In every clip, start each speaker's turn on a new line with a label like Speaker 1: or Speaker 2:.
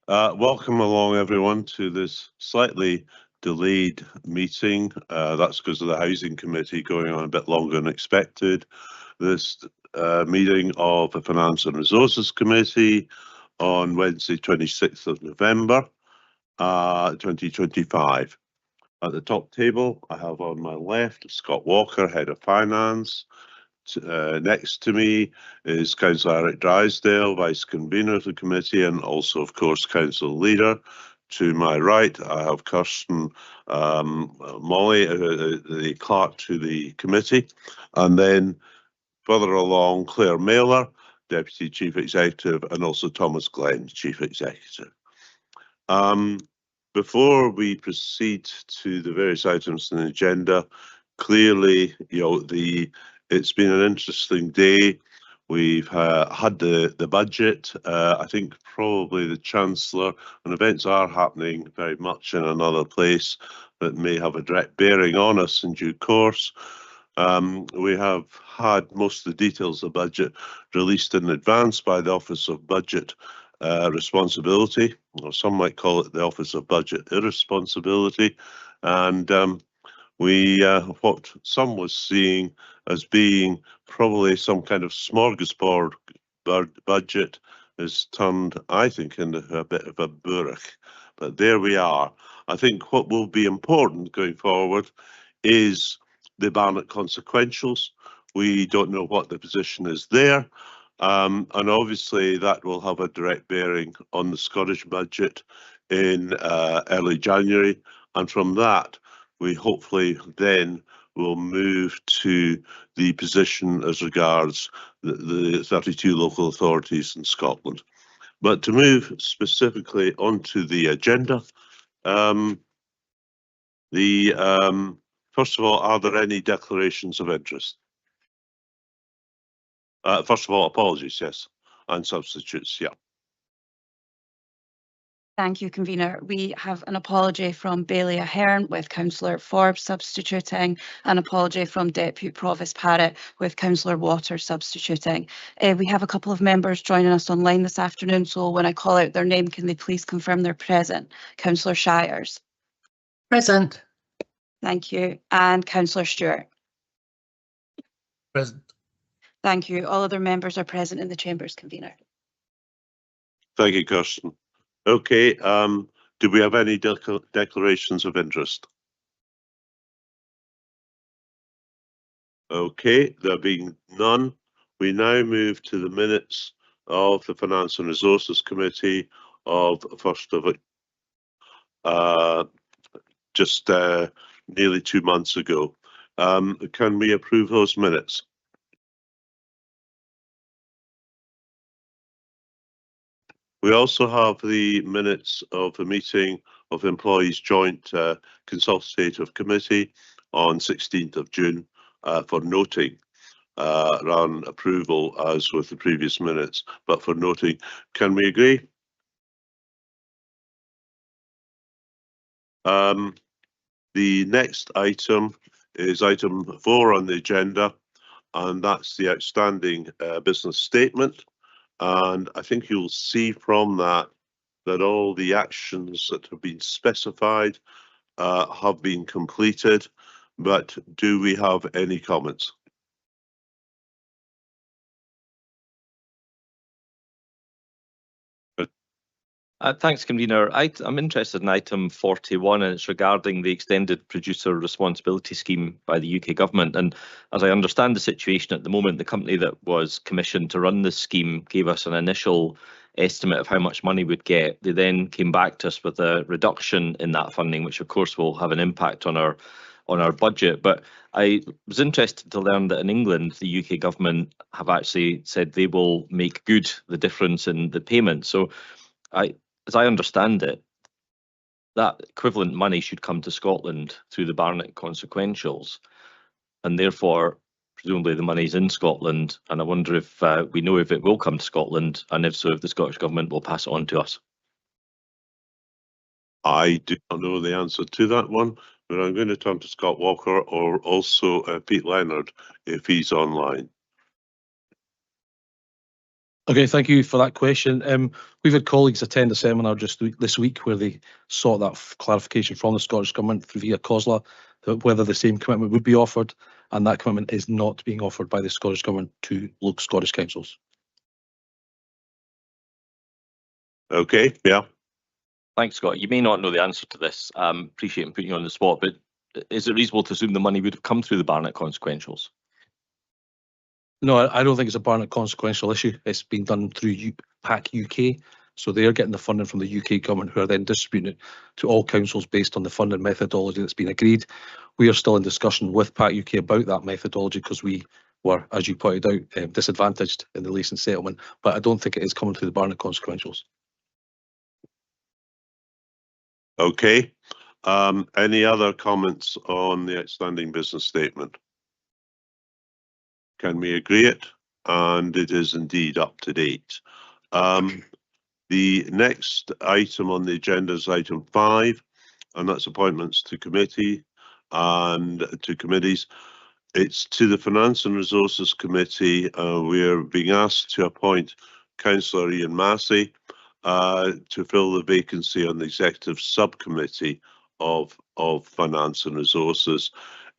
Speaker 1: Welcome along, everyone, to this slightly delayed meeting. That's because of the Housing Committee going on a bit longer than expected. This meeting of the Finance and Resources Committee on Wednesday, 26th of November, 2025. At the top table, I have on my left Scott Walker, Head of Finance. Next to me is Councillor Eric Drysdale, Vice Convener of the committee, and also, of course, Council Leader. To my right, I have Kirsten Molly, the clerk to the committee, and then further along, Claire Mailer, Deputy Chief Executive, and also Thomas Glenn, Chief Executive. Before we proceed to the various items on the agenda, clearly, it's been an interesting day. We've had the budget. I think probably the Chancellor, and events are happening very much in another place that may have a direct bearing on us in due course. We have had most of the details of the budget released in advance by the Office of Budget Responsibility, or some might call it the Office of Budget Irresponsibility. And what some was seeing as being probably some kind of smorgasbord budget is turned, I think, into a bit of a burek. But there we are. I think what will be important going forward is the Barnett consequentials. We don't know what the position is there. And obviously that will have a direct bearing on the Scottish budget in early January. And from that, we hopefully then will move to the position as regards the 32 local authorities in Scotland. But to move specifically onto the agenda, first of all, are there any declarations of interest? First of all, apologies, yes, and substitutes, yeah.
Speaker 2: Thank you, Convener. We have an apology from Bailey Ahern with Councillor Forbes substituting, an apology from Deputy Provost Parrott with Councillor Waters substituting. We have a couple of members joining us online this afternoon, so when I call out their name, can they please confirm they're present? Councillor Shires.
Speaker 3: Present.
Speaker 2: Thank you. And Councillor Stewart.
Speaker 3: Present.
Speaker 2: Thank you. All other members are present in the Chambers, Convener.
Speaker 1: Thank you, Kirsten. Okay, do we have any declarations of interest? Okay, there being none, we now move to the minutes of the Finance and Resources Committee of 1st of just nearly 2 months ago. Can we approve those minutes? We also have the minutes of the meeting of the Employees Joint Consultative Committee on 16th of June for noting, rather than approval as with the previous minutes, but for noting. Can we agree? The next item is item 4 on the agenda, and that's the outstanding business statement. And I think you'll see from that all the actions that have been specified have been completed. But do we have any comments?
Speaker 4: Thanks, Convener. I'm interested in item 41, and it's regarding the Extended Producer Responsibility Scheme by the UK Government. And as I understand the situation at the moment, the company that was commissioned to run this scheme gave us an initial estimate of how much money we'd get. They then came back to us with a reduction in that funding, which of course will have an impact on our budget. But I was interested to learn that in England, the UK Government have actually said they will make good the difference in the payment. So as I understand it, that equivalent money should come to Scotland through the Barnett consequentials, and therefore presumably the money's in Scotland. And I wonder if we know if it will come to Scotland, and if so, if the Scottish Government will pass it on to us.
Speaker 1: I do not know the answer to that one, but I'm going to turn to Scott Walker or also Pete Leonard if he's online.
Speaker 3: Okay, thank you for that question. We've had colleagues attend a seminar just this week where they sought that clarification from the Scottish Government through via COSLA, whether the same commitment would be offered, and that commitment is not being offered by the Scottish Government to local Scottish councils.
Speaker 1: Okay, yeah.
Speaker 4: Thanks, Scott. You may not know the answer to this. Appreciate putting you on the spot, but is it reasonable to assume the money would have come through the Barnett consequentials?
Speaker 3: No, I don't think it's a Barnett consequential issue. It's been done through PAC UK. So they're getting the funding from the UK government, who are then distributing it to all councils based on the funding methodology that's been agreed. We are still in discussion with PAC UK about that methodology because we were, as you pointed out, disadvantaged in the leasing settlement. But I don't think it is coming through the Barnett consequentials.
Speaker 1: Okay. Any other comments on the outstanding business statement? Can we agree it? And it is indeed up to date. The next item on the agenda is item 5, and that's appointments to committee and to committees. It's to the Finance and Resources Committee. We're being asked to appoint Councillor Ian Massey to fill the vacancy on the Executive Subcommittee of Finance and Resources.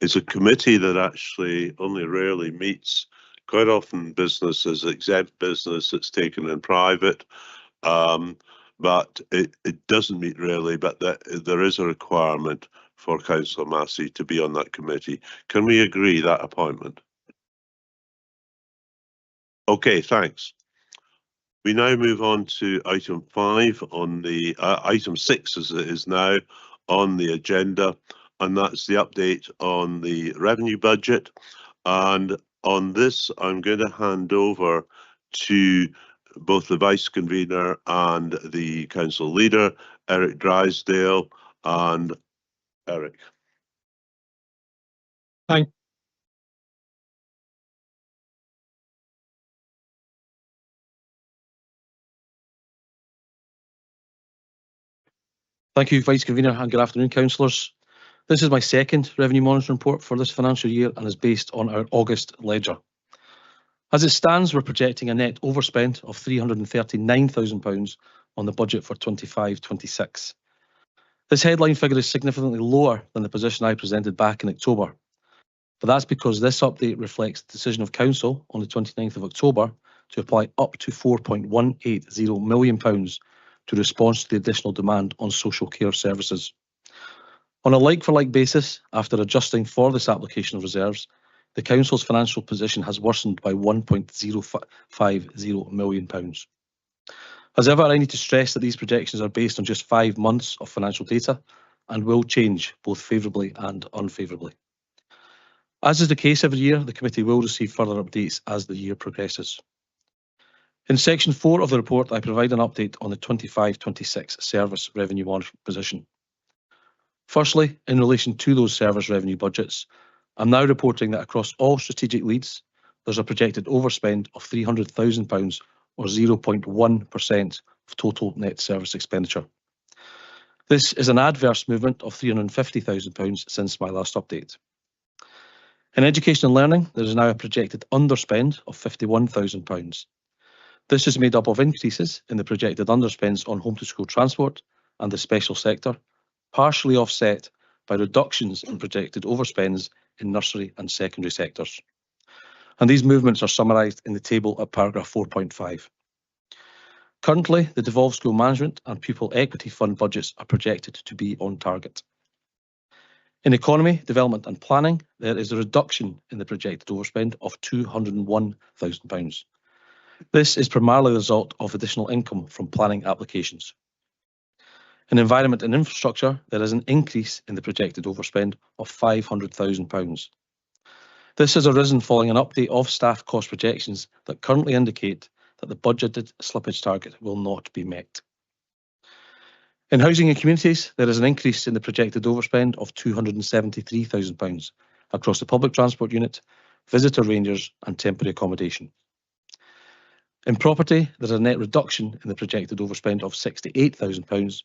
Speaker 1: It's a committee that actually only rarely meets. Quite often business is exempt business, it's taken in private, but it doesn't meet really, but there is a requirement for Councillor Massey to be on that committee. Can we agree that appointment? Okay, thanks. We now move on to item 5 on the item 6 as it is now on the agenda, and that's the update on the revenue budget. And on this, I'm going to hand over to both the Vice Convener and the Council Leader, Eric Drysdale. And Eric.
Speaker 3: Thank you, Vice Convener, and good afternoon, councillors. This is my second revenue monitoring report for this financial year and is based on our August ledger. As it stands, we're projecting a net overspend of £339,000 on the budget for 25-26. This headline figure is significantly lower than the position I presented back in October, but that's because this update reflects the decision of Council on the 29th of October to apply up to £4.180 million to respond to the additional demand on social care services. On a like-for-like basis, after adjusting for this application of reserves, the Council's financial position has worsened by £1.050 million. As ever, I need to stress that these projections are based on just 5 months of financial data and will change both favourably and unfavourably. As is the case every year, the committee will receive further updates as the year progresses. In section 4 of the report, I provide an update on the 25-26 service revenue monitoring position. Firstly, in relation to those service revenue budgets, I'm now reporting that across all strategic leads, there's a projected overspend of £300,000 or 0.1% of total net service expenditure. This is an adverse movement of £350,000 since my last update. In education and learning, there is now a projected underspend of £51,000. This is made up of increases in the projected underspends on home to school transport and the special sector, partially offset by reductions in projected overspends in nursery and secondary sectors. And these movements are summarised in the table at paragraph 4.5. Currently, the devolved school management and pupil equity fund budgets are projected to be on target. In economy, development and planning, there is a reduction in the projected overspend of £201,000. This is primarily the result of additional income from planning applications. In environment and infrastructure, there is an increase in the projected overspend of £500,000. This has arisen following an update of staff cost projections that currently indicate that the budgeted slippage target will not be met. In housing and communities, there is an increase in the projected overspend of £273,000 across the public transport unit, visitor rangers and temporary accommodation. In property, there's a net reduction in the projected overspend of £68,000,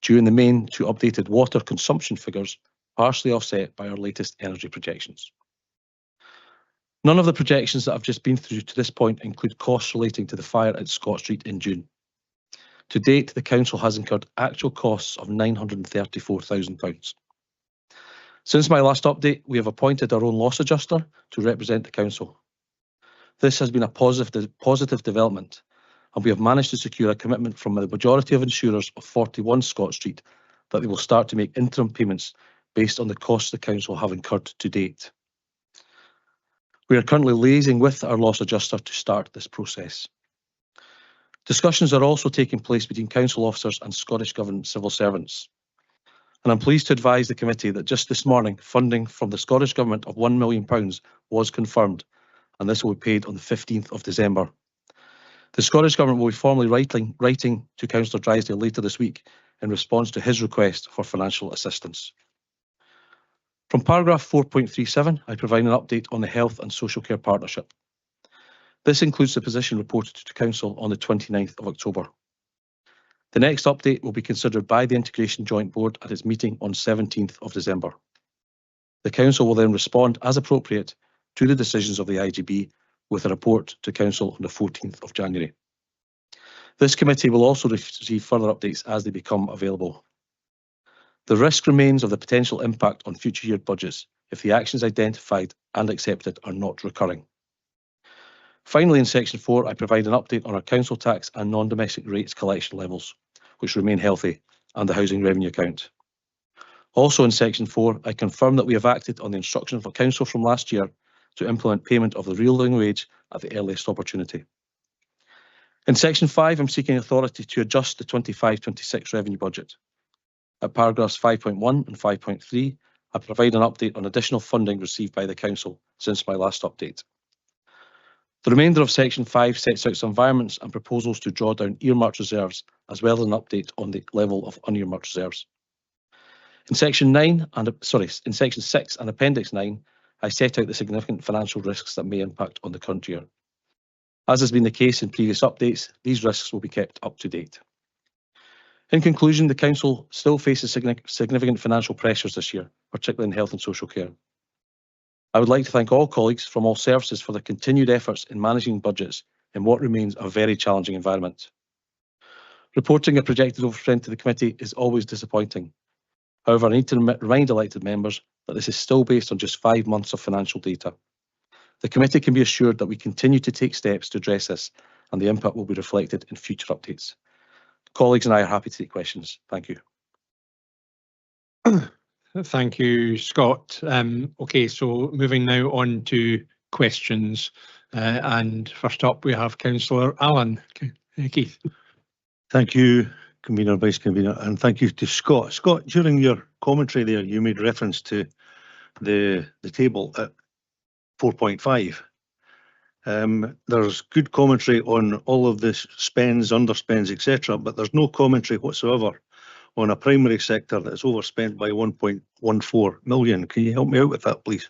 Speaker 3: due in the main to updated water consumption figures, partially offset by our latest energy projections. None of the projections that I've just been through to this point include costs relating to the fire at Scott Street in June. To date, the Council has incurred actual costs of £934,000. Since my last update, we have appointed our own loss adjuster to represent the Council. This has been a positive development, and we have managed to secure a commitment from the majority of insurers of 41 Scott Street that they will start to make interim payments based on the costs the Council have incurred to date. We are currently liaising with our loss adjuster to start this process. Discussions are also taking place between Council officers and Scottish Government civil servants. And I'm pleased to advise the committee that just this morning, funding from the Scottish Government of £1 million was confirmed, and this will be paid on the 15th of December. The Scottish Government will be formally writing to Councillor Drysdale later this week in response to his request for financial assistance. From paragraph 4.37, I provide an update on the Health and Social Care Partnership. This includes the position reported to Council on the 29th of October. The next update will be considered by the Integration Joint Board at its meeting on 17th of December. The Council will then respond as appropriate to the decisions of the IGB with a report to Council on the 14th of January. This committee will also receive further updates as they become available. The risk remains of the potential impact on future year budgets if the actions identified and accepted are not recurring. Finally, in section 4, I provide an update on our council tax and non-domestic rates collection levels, which remain healthy, and the housing revenue account. Also in section 4, I confirm that we have acted on the instruction of a council from last year to implement payment of the real living wage at the earliest opportunity. In section 5, I'm seeking authority to adjust the 25-26 revenue budget. At paragraphs 5.1 and 5.3, I provide an update on additional funding received by the Council since my last update. The remainder of section 5 sets out some environments and proposals to draw down earmarked reserves, as well as an update on the level of unearmarked reserves. In section 6 and appendix 9, I set out the significant financial risks that may impact on the current year. As has been the case in previous updates, these risks will be kept up to date. In conclusion, the Council still faces significant financial pressures this year, particularly in health and social care. I would like to thank all colleagues from all services for their continued efforts in managing budgets in what remains a very challenging environment. Reporting a projected overspend to the committee is always disappointing. However, I need to remind elected members that this is still based on just 5 months of financial data. The committee can be assured that we continue to take steps to address this, and the input will be reflected in future updates. Colleagues and I are happy to take questions. Thank you.
Speaker 5: Thank you, Scott. Okay, so moving now on to questions. And first up, we have Councillor Allen. Keith.
Speaker 6: Thank you, Convener, Vice Convener, and thank you to Scott. Scott, during your commentary there, you made reference to the table at 4.5. There's good commentary on all of this spends, underspends, etc., but there's no commentary whatsoever on a primary sector that's overspent by 1.14 million. Can you help me out with that, please?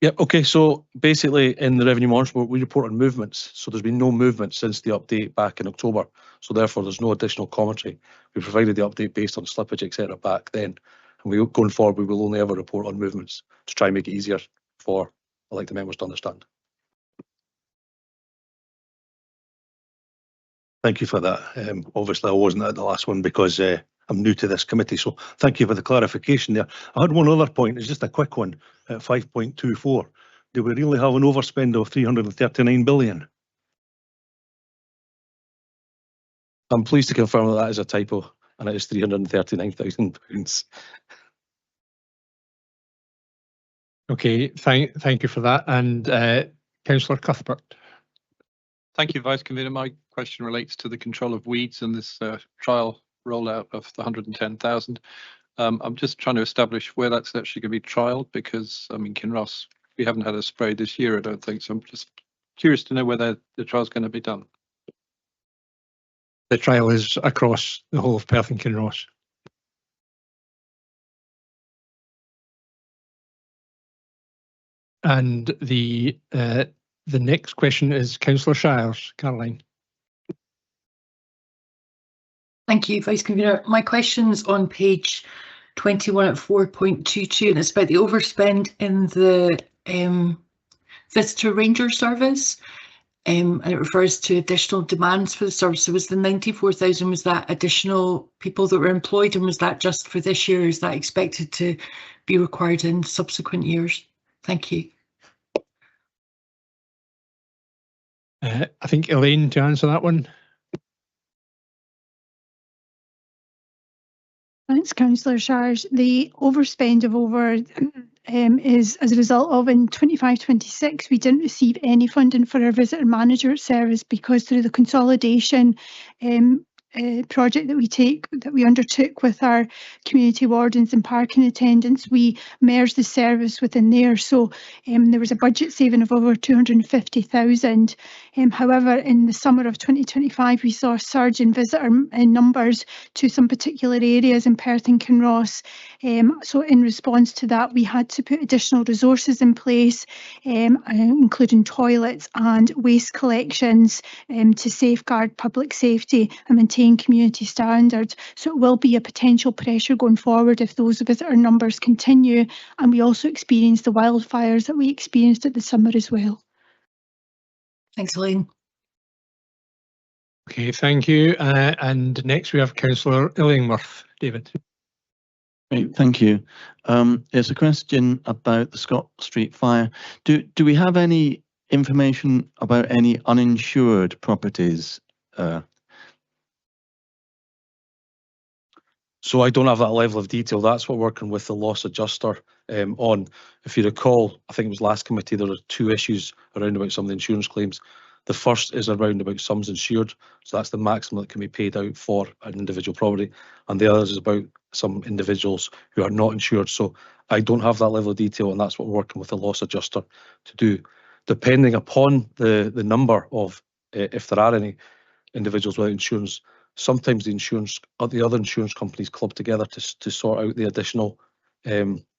Speaker 3: Yep, okay, so basically in the Revenue Monitoring, we report on movements, so there's been no movement since the update back in October, so therefore there's no additional commentary. We provided the update based on slippage, etc. back then, and going forward we will only ever report on movements to try and make it easier for elected members to understand.
Speaker 6: Thank you for that. Obviously I wasn't at the last one because I'm new to this committee, so thank you for the clarification there. I had one other point, it's just a quick one at 5.24. Do we really have an overspend of 339 billion?
Speaker 3: I'm pleased to confirm that that is a typo and it is £339,000.
Speaker 5: Okay, thank you for that. And Councillor Cuthbert.
Speaker 7: Thank you, Vice Convener. My question relates to the control of weeds and this trial rollout of the 110,000. I'm just trying to establish where that's actually going to be trialled because, I mean, Kinross, we haven't had a spray this year, I don't think, so I'm just curious to know where the trial's going to be done.
Speaker 5: The trial is across the whole of Perth and Kinross. And the next question is Councillor Shires. Caroline.
Speaker 8: Thank you, Vice Convener. My question's on page 21 at 4.22, and it's about the overspend in the visitor ranger service. And it refers to additional demands for the service. So was the 94,000, was that additional people that were employed, and was that just for this year? Is that expected to be required in subsequent years? Thank you.
Speaker 5: I think Elaine to answer that one.
Speaker 9: Thanks, Councillor Sharge. The overspend of over is as a result of in 25-26 we didn't receive any funding for our visitor manager service because through the consolidation project that we undertook with our community wardens and parking attendants, we merged the service within there. So there was a budget saving of over 250,000. However, in the summer of 2025, we saw a surge in visitor numbers to some particular areas in Perth and Kinross. So in response to that, we had to put additional resources in place, including toilets and waste collections to safeguard public safety and maintain community standards. So it will be a potential pressure going forward if those visitor numbers continue. And we also experienced the wildfires that we experienced at the summer as well.
Speaker 8: Thanks, Elaine.
Speaker 5: Okay, thank you. And next we have Councillor Illingworth. David.
Speaker 10: Great, thank you. It's a question about the Scott Street fire. Do we have any information about any uninsured properties?
Speaker 3: So I don't have that level of detail. That's what we're working with the loss adjuster on. If you recall, I think it was last committee, there were two issues around about some of the insurance claims. The first is around about sums insured. So that's the maximum that can be paid out for an individual property. And the other is about some individuals who are not insured. So I don't have that level of detail, and that's what we're working with the loss adjuster to do. Depending upon the number of, if there are any individuals without insurance, sometimes the other insurance companies club together to sort out the additional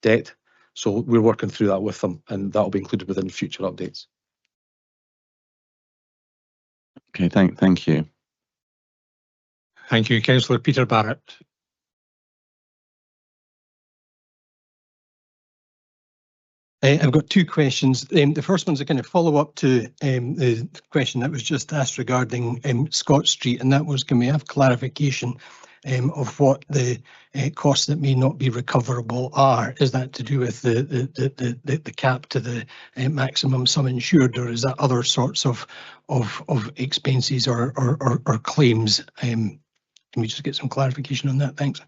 Speaker 3: debt. So we're working through that with them, and that will be included within future updates.
Speaker 10: Okay, thank you.
Speaker 5: Thank you, Councillor Peter Barrett.
Speaker 11: I've got two questions. The first one's a kind of follow-up to the question that was just asked regarding Scott Street, and that was, can we have clarification of what the costs that may not be recoverable are? Is that to do with the cap to the maximum sum insured, or is that other sorts of expenses or claims? Can we just get some clarification on that? Thanks.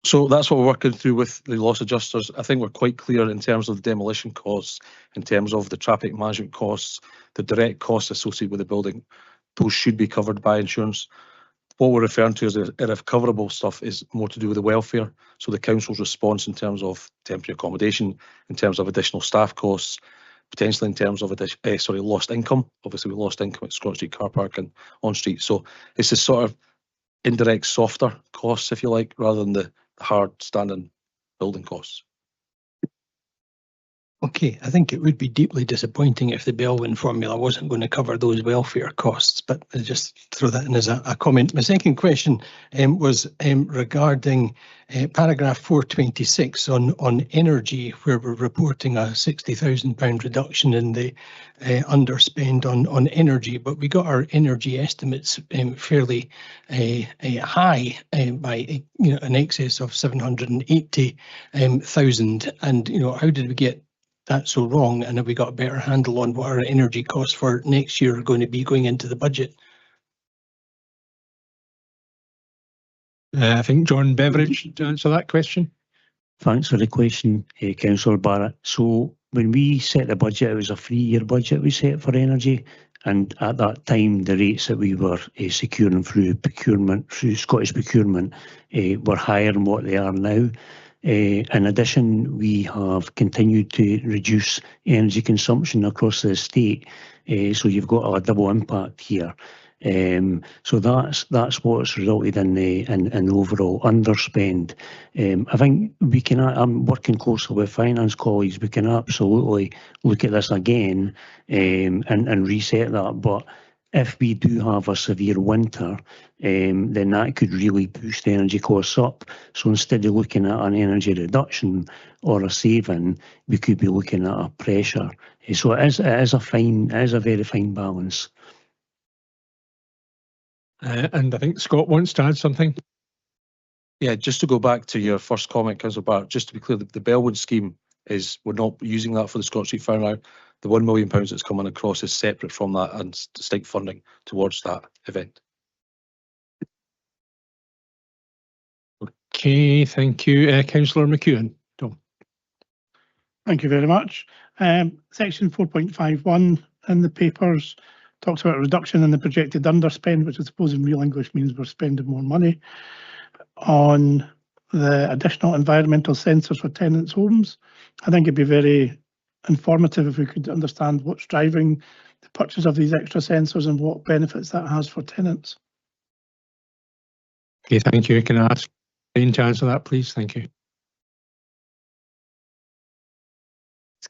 Speaker 3: So that's what we're working through with the loss adjusters. I think we're quite clear in terms of the demolition costs, in terms of the traffic management costs, the direct costs associated with the building. Those should be covered by insurance. What we're referring to as irrecoverable stuff is more to do with the welfare. So the council's response in terms of temporary accommodation, in terms of additional staff costs, potentially in terms of lost income. Obviously, we lost income at Scott Street car park and on street. So it's a sort of indirect, softer costs, if you like, rather than the hard standing building costs.
Speaker 11: Okay, I think it would be deeply disappointing if the Bellwin formula wasn't going to cover those welfare costs, but I'll just throw that in as a comment. My second question was regarding paragraph 426 on energy, where we're reporting a £60,000 reduction in the underspend on energy, but we got our energy estimates fairly high by an excess of 780,000, and how did we get that so wrong, and have we got a better handle on what our energy costs for next year are going to be going into the budget?
Speaker 5: I think John Beveridge to answer that question.
Speaker 12: Thanks for the question, Councillor Barrett. So when we set the budget, it was a 3-year budget we set for energy, and at that time the rates that we were securing through Scottish procurement were higher than what they are now. In addition, we have continued to reduce energy consumption across the estate, so you've got a double impact here. So that's what's resulted in the overall underspend. I think we can. I'm working closely with finance colleagues. We can absolutely look at this again and reset that. But if we do have a severe winter, then that could really push the energy costs up. So instead of looking at an energy reduction or a saving, we could be looking at a pressure. So it is a very fine balance.
Speaker 5: And I think Scott wants to add something.
Speaker 3: Yeah, just to go back to your first comment, Councillor Barrett, just to be clear, the Bellwood scheme is, we're not using that for the Scott Street Fire now. The £1 million that's coming across is separate from that and distinct funding towards that event.
Speaker 5: Okay, thank you. Councillor McEwen. Tom.
Speaker 13: Thank you very much. Section 4.51 in the papers talks about a reduction in the projected underspend, which I suppose in real English means we're spending more money on the additional environmental sensors for tenants' homes. I think it'd be very informative if we could understand what's driving the purchase of these extra sensors and what benefits that has for tenants.
Speaker 5: Okay, thank you. Can I ask Jane to answer that, please? Thank you.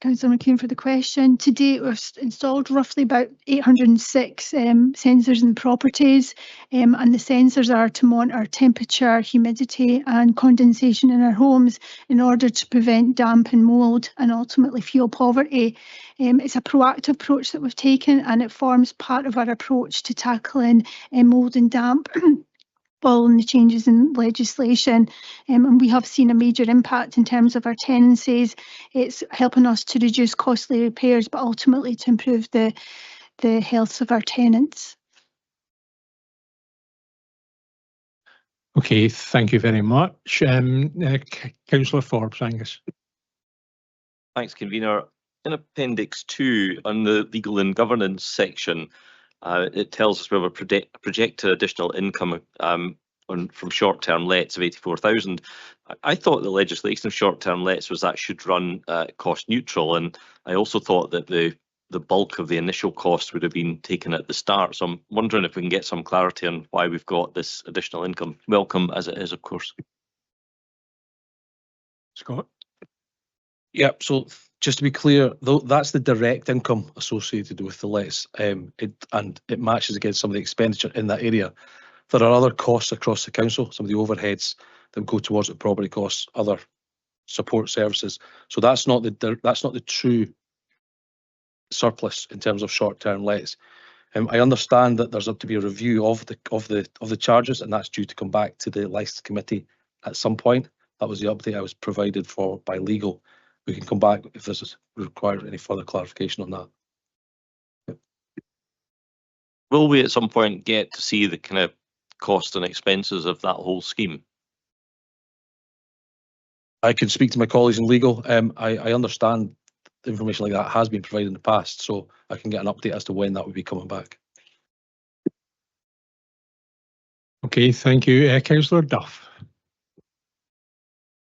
Speaker 9: Councillor McKeon for the question. To date, we've installed roughly about 806 sensors in properties, and the sensors are to monitor temperature, humidity and condensation in our homes in order to prevent damp and mould and ultimately fuel poverty. It's a proactive approach that we've taken, and it forms part of our approach to tackling mould and damp following the changes in legislation, and we have seen a major impact in terms of our tenancies. It's helping us to reduce costly repairs, but ultimately to improve the health of our tenants.
Speaker 5: Okay, thank you very much. Councillor Forbes, Angus.
Speaker 4: Thanks, Convener. In Appendix 2, on the legal and governance section, it tells us we have a projected additional income from short-term lets of 84,000. I thought the legislation of short-term lets was that should run cost neutral, and I also thought that the bulk of the initial cost would have been taken at the start. So I'm wondering if we can get some clarity on why we've got this additional income. Welcome as it is, of course.
Speaker 5: Scott.
Speaker 3: Yep. So just to be clear, though, that's the direct income associated with the lets, and it matches against some of the expenditure in that area. There are other costs across the council, some of the overheads that go towards the property costs, other support services. So that's not the true surplus in terms of short-term lets. I understand that there's up to be a review of the charges, and that's due to come back to the licensed committee at some point. That was the update I was provided for by legal. We can come back if this is required any further clarification on that. Yep.
Speaker 4: Will we at some point get to see the kind of cost and expenses of that whole scheme?
Speaker 3: I can speak to my colleagues in legal. I understand information like that has been provided in the past, so I can get an update as to when that would be coming back.
Speaker 5: Okay, thank you. Councillor Duff.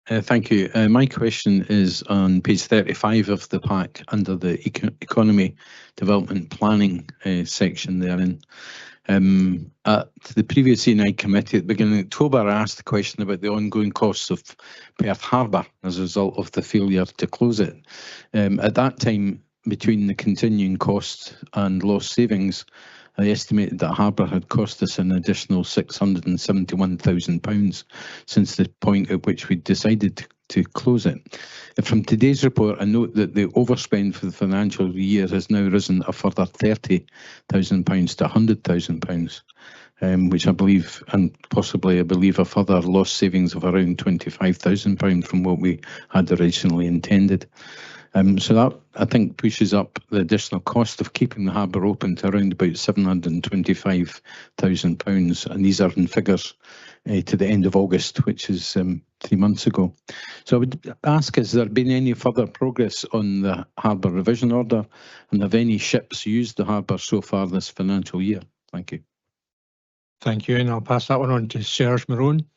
Speaker 14: Thank you. My question is on page 35 of the pack under the Economy Development Planning section therein. At the previous E&I committee at the beginning of October, I asked the question about the ongoing costs of Perth Harbour as a result of the failure to close it. At that time, between the continuing costs and lost savings, I estimated that Harbour had cost us an additional £671,000 since the point at which we decided to close it. From today's report, I note that the overspend for the financial year has now risen a further £30,000 to £100,000, which I believe, and possibly I believe, a further lost savings of around £25,000 from what we had originally intended. So that, I think, pushes up the additional cost of keeping the harbour open to around about £725,000, and these are in figures to the end of August, which is 3 months ago. So I would ask, has there been any further progress on the harbour revision order, and have any ships used the harbour so far this financial year? Thank you.
Speaker 5: Thank you, and I'll pass that one on to Serge Morone.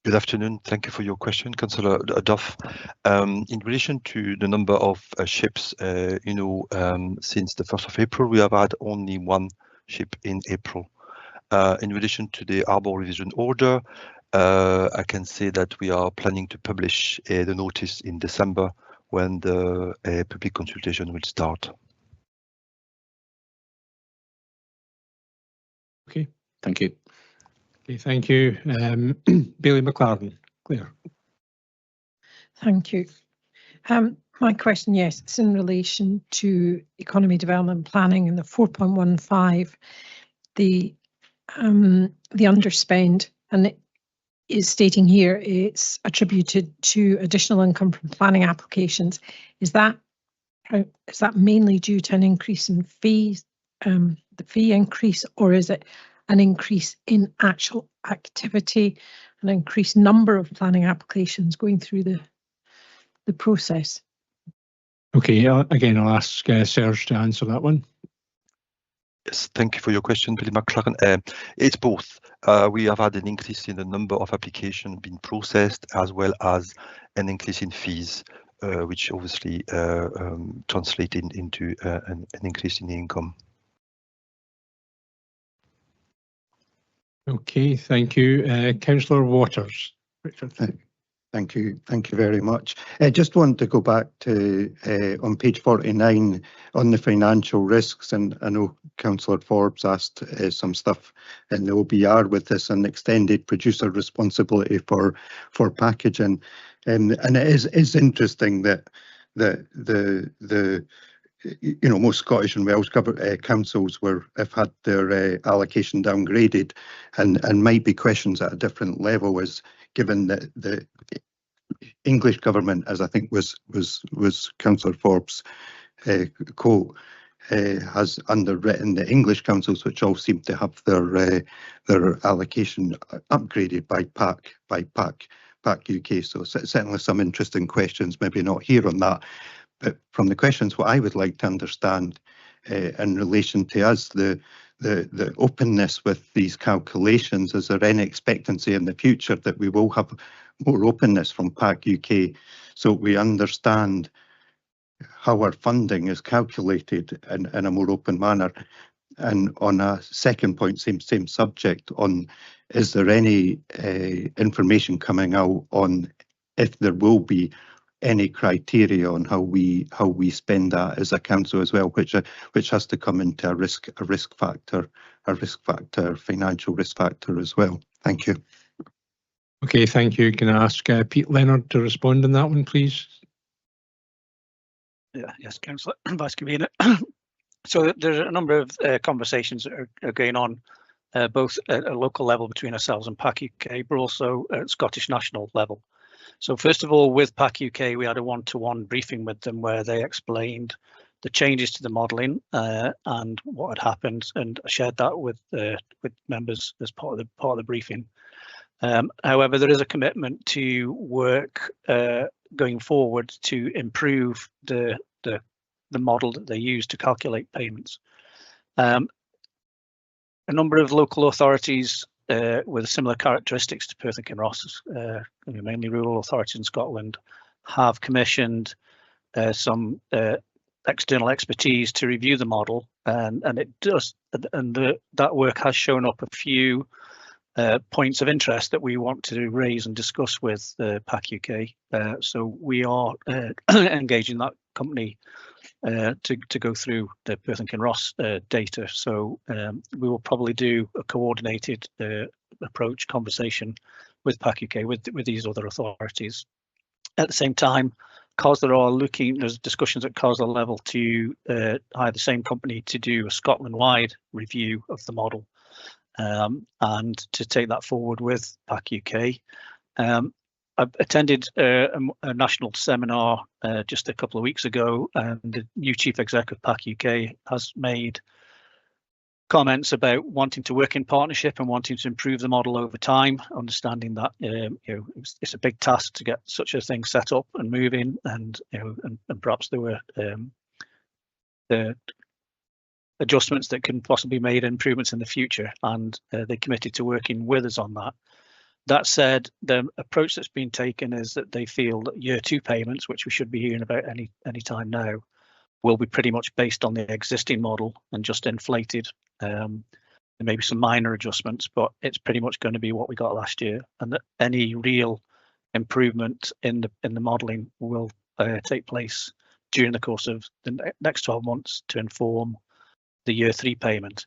Speaker 15: Good afternoon. Thank you for your question, Councillor Duff. In relation to the number of ships, since the 1st of April, we have had only one ship in April. In relation to the harbour revision order, I can say that we are planning to publish the notice in December when the public consultation will start.
Speaker 14: Thank you.
Speaker 5: Okay, thank you. Bailey McLaren, Claire.
Speaker 16: Thank you. My question, yes, it's in relation to economy development planning and the 4.15, the underspend, and it is stating here it's attributed to additional income from planning applications. Is that mainly due to an increase in fees, the fee increase, or is it an increase in actual activity, an increased number of planning applications going through the process?
Speaker 5: Okay, again, I'll ask Serge to answer that one.
Speaker 15: Yes, thank you for your question, Billy McLaren. It's both. We have had an increase in the number of applications being processed, as well as an increase in fees, which obviously translated into an increase in the income.
Speaker 5: Okay, thank you. Councillor Waters. Richard.
Speaker 17: Thank you very much. I just want to go back to on page 49 on the financial risks, and I know Councillor Forbes asked some stuff in the OBR with this and extended producer responsibility for packaging, and it is interesting that the most Scottish and Welsh councils have had their allocation downgraded, and might be questions at a different level, as given that the English government, as I think was Councillor Forbes' quote, has underwritten the English councils, which all seem to have their allocation upgraded by PAC UK. So certainly some interesting questions, maybe not here on that, but from the questions, what I would like to understand in relation to us, the openness with these calculations, is there any expectancy in the future that we will have more openness from PAC UK, so we understand how our funding is calculated in a more open manner? And on a second point, same subject, on is there any information coming out on if there will be any criteria on how we spend that as a council as well, which has to come into a risk factor, financial risk factor as well. Thank you.
Speaker 5: Okay, thank you. Can I ask Pete Leonard to respond on that one, please?
Speaker 18: Yes, Councillor Vice Convener. So there's a number of conversations that are going on, both at a local level between ourselves and PAC UK, but also at Scottish national level. So first of all, with PAC UK, we had a one-to-one briefing with them where they explained the changes to the modelling and what had happened, and I shared that with members as part of the briefing. However, there is a commitment to work going forward to improve the model that they use to calculate payments. A number of local authorities with similar characteristics to Perth and Kinross, mainly rural authorities in Scotland, have commissioned some external expertise to review the model, and it does, and that work has shown up a few points of interest that we want to raise and discuss with PAC UK. So we are engaging that company to go through the Perth and Kinross data. So we will probably do a coordinated approach conversation with PAC UK with these other authorities. At the same time, there's discussions at COSLA level to hire the same company to do a Scotland-wide review of the model, and to take that forward with PAC UK. I attended a national seminar just a couple of weeks ago, and the new chief exec of PAC UK has made comments about wanting to work in partnership and wanting to improve the model over time, understanding that it's a big task to get such a thing set up and moving, and and perhaps there were the adjustments that can possibly be made, improvements in the future, and they committed to working with us on that. That said, the approach that's been taken is that they feel that year 2 payments, which we should be hearing about any time now, will be pretty much based on the existing model and just inflated. There may be some minor adjustments, but it's pretty much going to be what we got last year, and that any real improvement in the modelling will take place during the course of the next 12 months to inform the year 3 payment.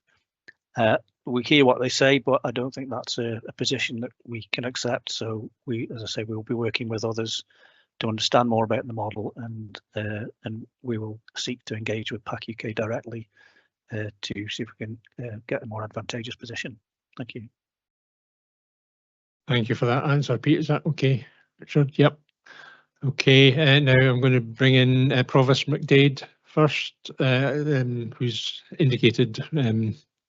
Speaker 18: We hear what they say, but I don't think that's a position that we can accept. So we, as I say, we will be working with others to understand more about the model, and we will seek to engage with PAC UK directly to see if we can get a more advantageous position. Thank you.
Speaker 5: Thank you for that answer, Pete. Is that okay, Richard? Yep. Okay, now I'm going to bring in Provost McDade first, who's indicated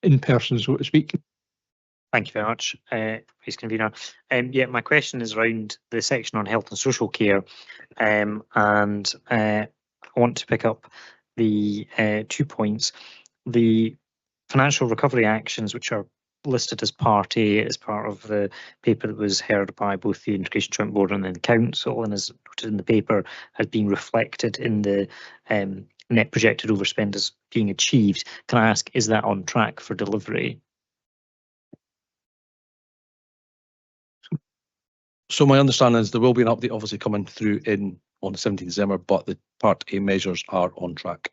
Speaker 5: in person, so to speak.
Speaker 19: Thank you very much, Vice Convener. Yeah, my question is around the section on health and social care, and I want to pick up the 2 points. The financial recovery actions, which are listed as Part A, as part of the paper that was heard by both the Integration Joint Board and then the Council, and as noted in the paper, has been reflected in the net projected overspend as being achieved. Can I ask, is that on track for delivery?
Speaker 3: So my understanding is there will be an update obviously coming through on the 17th December, but the Part A measures are on track.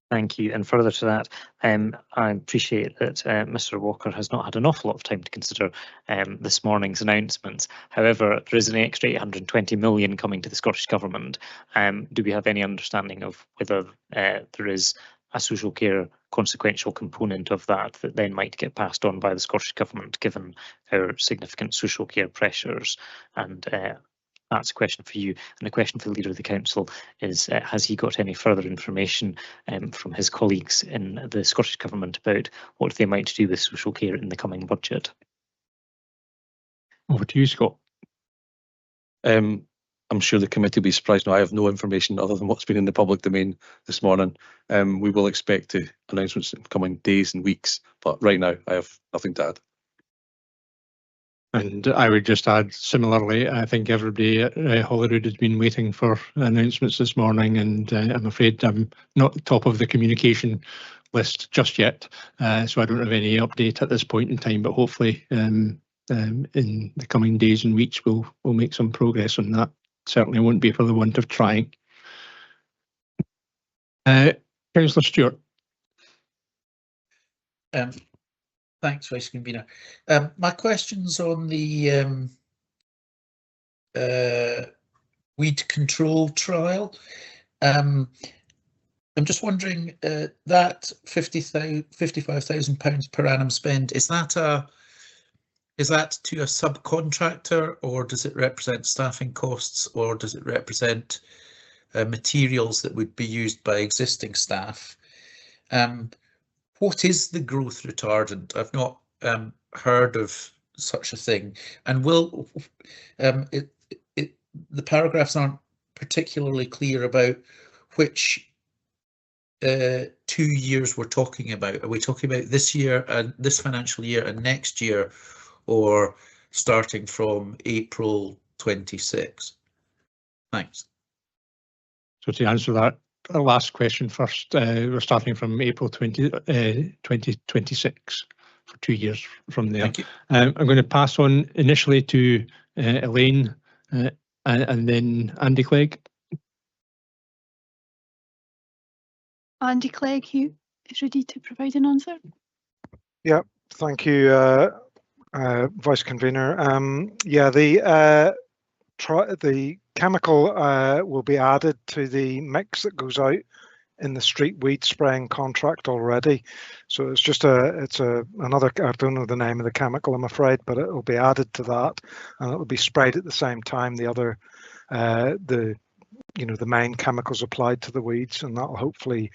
Speaker 19: Thank you. And further to that, I appreciate that Mr. Walker has not had an awful lot of time to consider this morning's announcements. However, there is an extra 820 million coming to the Scottish Government. Do we have any understanding of whether there is a social care consequential component of that that then might get passed on by the Scottish Government, given our significant social care pressures? And that's a question for you. And a question for the Leader of the Council is, has he got any further information from his colleagues in the Scottish Government about what they might do with social care in the coming budget?
Speaker 5: Over to you, Scott.
Speaker 3: I'm sure the committee will be surprised. No, I have no information other than what's been in the public domain this morning. We will expect announcements in coming days and weeks, but right now I have nothing to add.
Speaker 5: And I would just add, similarly, I think everybody at Holyrood has been waiting for announcements this morning, and I'm afraid I'm not top of the communication list just yet, so I don't have any update at this point in time, but hopefully in the coming days and weeks we'll make some progress on that. Certainly won't be for the want of trying. Councillor Stewart.
Speaker 20: Thanks, Vice Convener. My question's on the weed control trial. I'm just wondering, that £55,000 per annum spend, is that to a subcontractor, or does it represent staffing costs, or does it represent materials that would be used by existing staff? What is the growth retardant? I've not heard of such a thing. And will the paragraphs aren't particularly clear about which 2 years we're talking about. Are we talking about this year and this financial year and next year, or starting from April 26? Thanks.
Speaker 5: So to answer that last question first, we're starting from April 2026 for 2 years from there.
Speaker 20: Thank you.
Speaker 5: I'm going to pass on initially to Elaine and then Andy Clegg.
Speaker 9: Andy Clegg, who is ready to provide an answer.
Speaker 21: Yeah, thank you, Vice Convener. Yeah, the chemical will be added to the mix that goes out in the street weed spraying contract already. So it's just another, I don't know the name of the chemical, I'm afraid, but it will be added to that, and it will be sprayed at the same time the other, the main chemicals applied to the weeds, and that will hopefully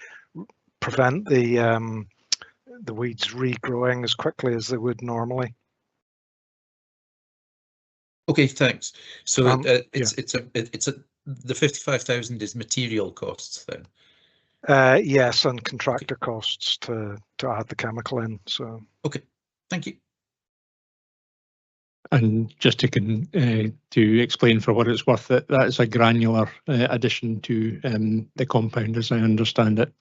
Speaker 21: prevent the weeds regrowing as quickly as they would normally.
Speaker 20: Okay, thanks. So the 55,000 is material costs then?
Speaker 21: Yes, and contractor costs to add the chemical in. So
Speaker 20: okay, thank you.
Speaker 5: And just to explain for what it's worth, that is a granular addition to the compound, as I understand it.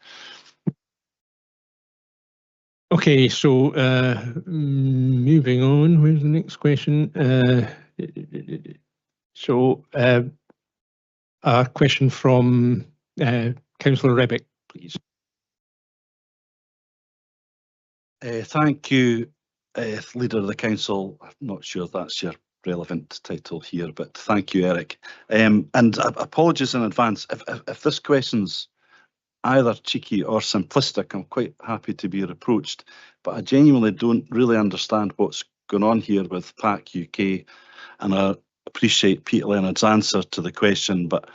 Speaker 5: Okay, so moving on, where's the next question? So a question from Councillor Rebick, please.
Speaker 2: Thank you, Leader of the Council. I'm not sure that's your relevant title here, but thank you, Eric. And apologies in advance if this question's either cheeky or simplistic. I'm quite happy to be reproached, but I genuinely don't really understand what's going on here with PAC UK, and I appreciate Peter Leonard's answer to the question, but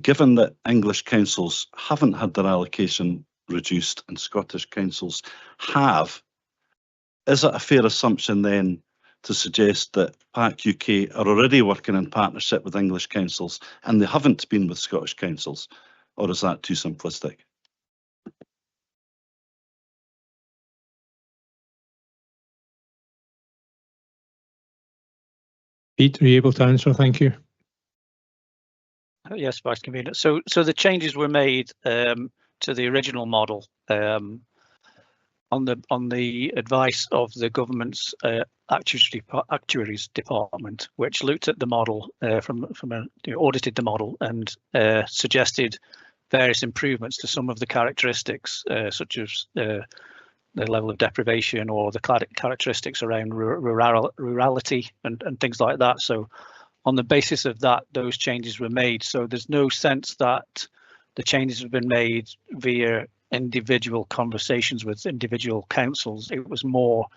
Speaker 2: given that English councils haven't had their allocation reduced and Scottish councils have, is it a fair assumption then to suggest that PAC UK are already working in partnership with English councils and they haven't been with Scottish councils? Or is that too simplistic?
Speaker 5: Pete, are you able to answer? Thank you.
Speaker 18: Yes, Vice Convener. So the changes were made to the original model on the advice of the government's actuaries department, which looked at the model audited the model and suggested various improvements to some of the characteristics, such as the level of deprivation or the characteristics around rurality and things like that. So on the basis of that, those changes were made. So there's no sense that the changes have been made via individual conversations with individual councils. It was more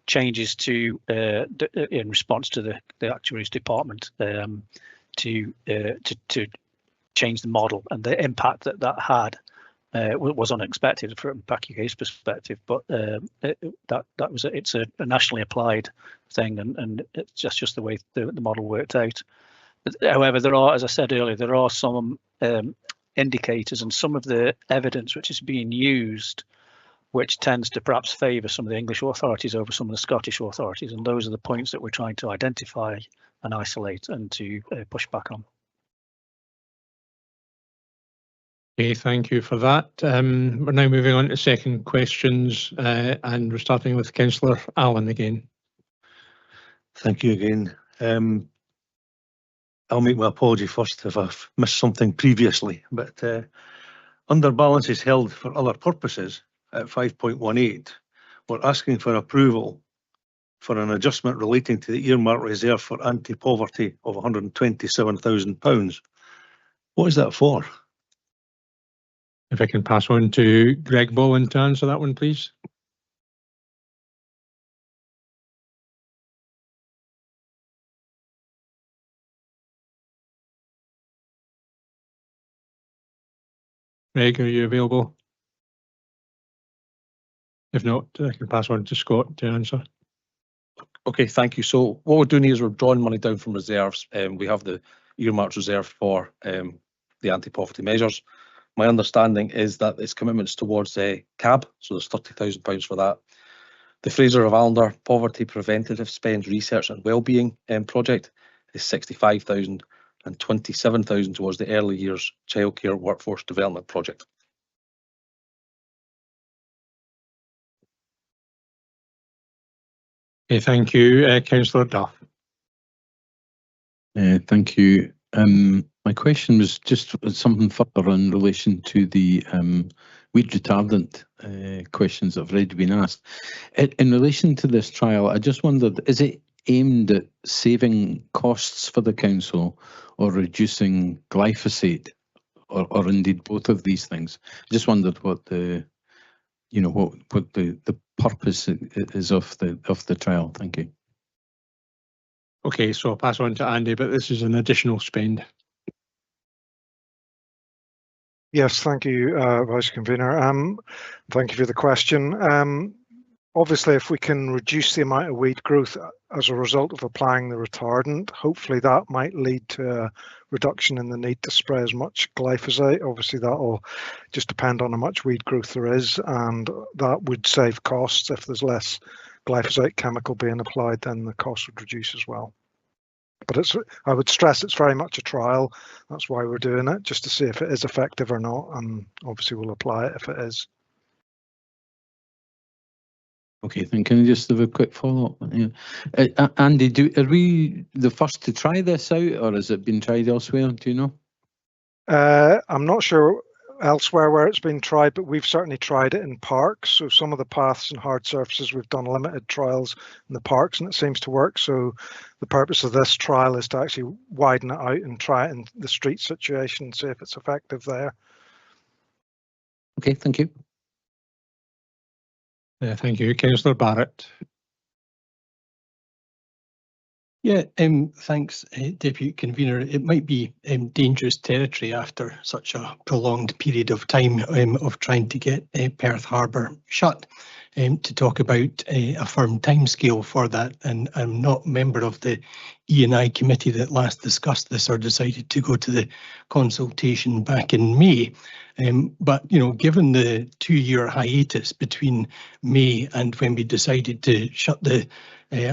Speaker 18: changes to in response to the actuaries department to change the model, and the impact that had was unexpected from PAC UK's perspective. But it's a nationally applied thing, and it's just the way the model worked out. However, there are, as I said earlier, there are some indicators and some of the evidence which is being used, which tends to perhaps favour some of the English authorities over some of the Scottish authorities, and those are the points that we're trying to identify and isolate and to push back on.
Speaker 5: Okay, thank you for that. We're now moving on to second questions, and we're starting with Councillor Allen again.
Speaker 6: Thank you again. I'll make my apology first if I've missed something previously, but under balances held for other purposes at 5.18, we're asking for approval for an adjustment relating to the earmark reserve for anti-poverty of £127,000. What is that for?
Speaker 5: If I can pass on to Greg Bowen to answer that one, please. Greg, are you available? If not, I can pass on to Scott to answer.
Speaker 3: Okay, thank you. So what we're doing here is we're drawing money down from reserves. We have the earmarked reserve for the anti-poverty measures. My understanding is that it's commitments towards CAB, so there's £30,000 for that. The Fraser of Allender Poverty Preventative Spend Research and Wellbeing project is £65,000, and £27,000 towards the Early Years Childcare Workforce Development project.
Speaker 5: Okay, thank you. Councillor Duff.
Speaker 14: Thank you. My question was just something further in relation to the weed retardant questions that have already been asked. In relation to this trial, I just wondered, is it aimed at saving costs for the council or reducing glyphosate, or indeed both of these things? I just wondered what the what the purpose is of the trial. Thank you.
Speaker 5: Okay, so I'll pass on to Andy, but this is an additional spend.
Speaker 21: Yes, thank you, Vice Convener. Thank you for the question. Obviously, if we can reduce the amount of weed growth as a result of applying the retardant, hopefully that might lead to a reduction in the need to spray as much glyphosate. Obviously, that will just depend on how much weed growth there is, and that would save costs. If there's less glyphosate chemical being applied, then the cost would reduce as well. But I would stress it's very much a trial. That's why we're doing it, just to see if it is effective or not, and obviously we'll apply it if it is.
Speaker 14: Okay, then can I just have a quick follow-up? Yeah. Andy, are we the first to try this out, or has it been tried elsewhere? Do you know?
Speaker 21: I'm not sure elsewhere where it's been tried, but we've certainly tried it in parks. So some of the paths and hard surfaces, we've done limited trials in the parks and it seems to work. So the purpose of this trial is to actually widen it out and try it in the street situation and see if it's effective there.
Speaker 14: Okay, thank you.
Speaker 5: Thank you. Councillor Barrett.
Speaker 11: Yeah, thanks, Deputy Convener. It might be dangerous territory after such a prolonged period of time of trying to get Perth Harbour shut to talk about a firm timescale for that. And I'm not a member of the E&I committee that last discussed this or decided to go to the consultation back in May. But, you know, given the 2-year hiatus between May and when we decided to shut the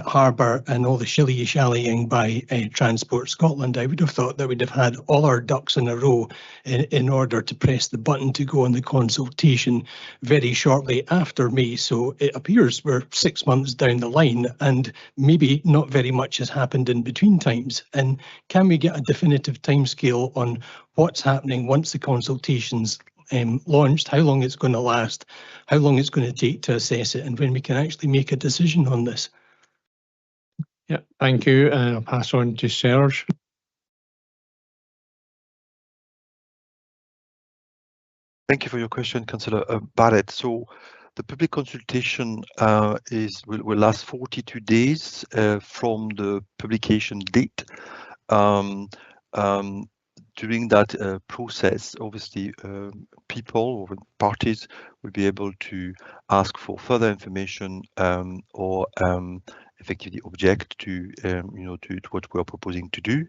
Speaker 11: harbour and all the shilly-shallying by Transport Scotland, I would have thought that we'd have had all our ducks in a row in order to press the button to go on the consultation very shortly after May. So it appears we're 6 months down the line and maybe not very much has happened in between times. And can we get a definitive timescale on what's happening once the consultation's launched, how long it's going to last, how long it's going to take to assess it, and when we can actually make a decision on this?
Speaker 5: Yeah, thank you. I'll pass on to Serge.
Speaker 15: Thank you for your question, Councillor Barrett. So the public consultation will last 42 days from the publication date. During that process, obviously, people or parties will be able to ask for further information or effectively object to to what we are proposing to do.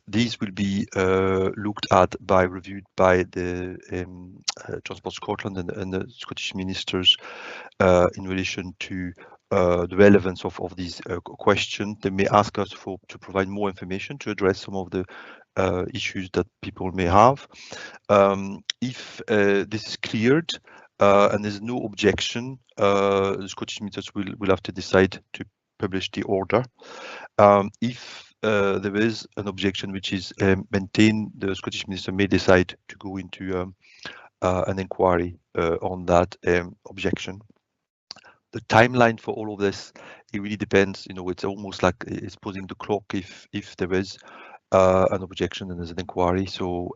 Speaker 15: These will be reviewed by the Transport Scotland and the Scottish ministers in relation to the relevance of these questions. They may ask us to provide more information to address some of the issues that people may have. If this is cleared and there's no objection, the Scottish ministers will have to decide to publish the order. If there is an objection which is maintained, the Scottish minister may decide to go into an inquiry on that objection. The timeline for all of this, it really depends. You know, it's almost like it's posing the clock if there is an objection and there's an inquiry. So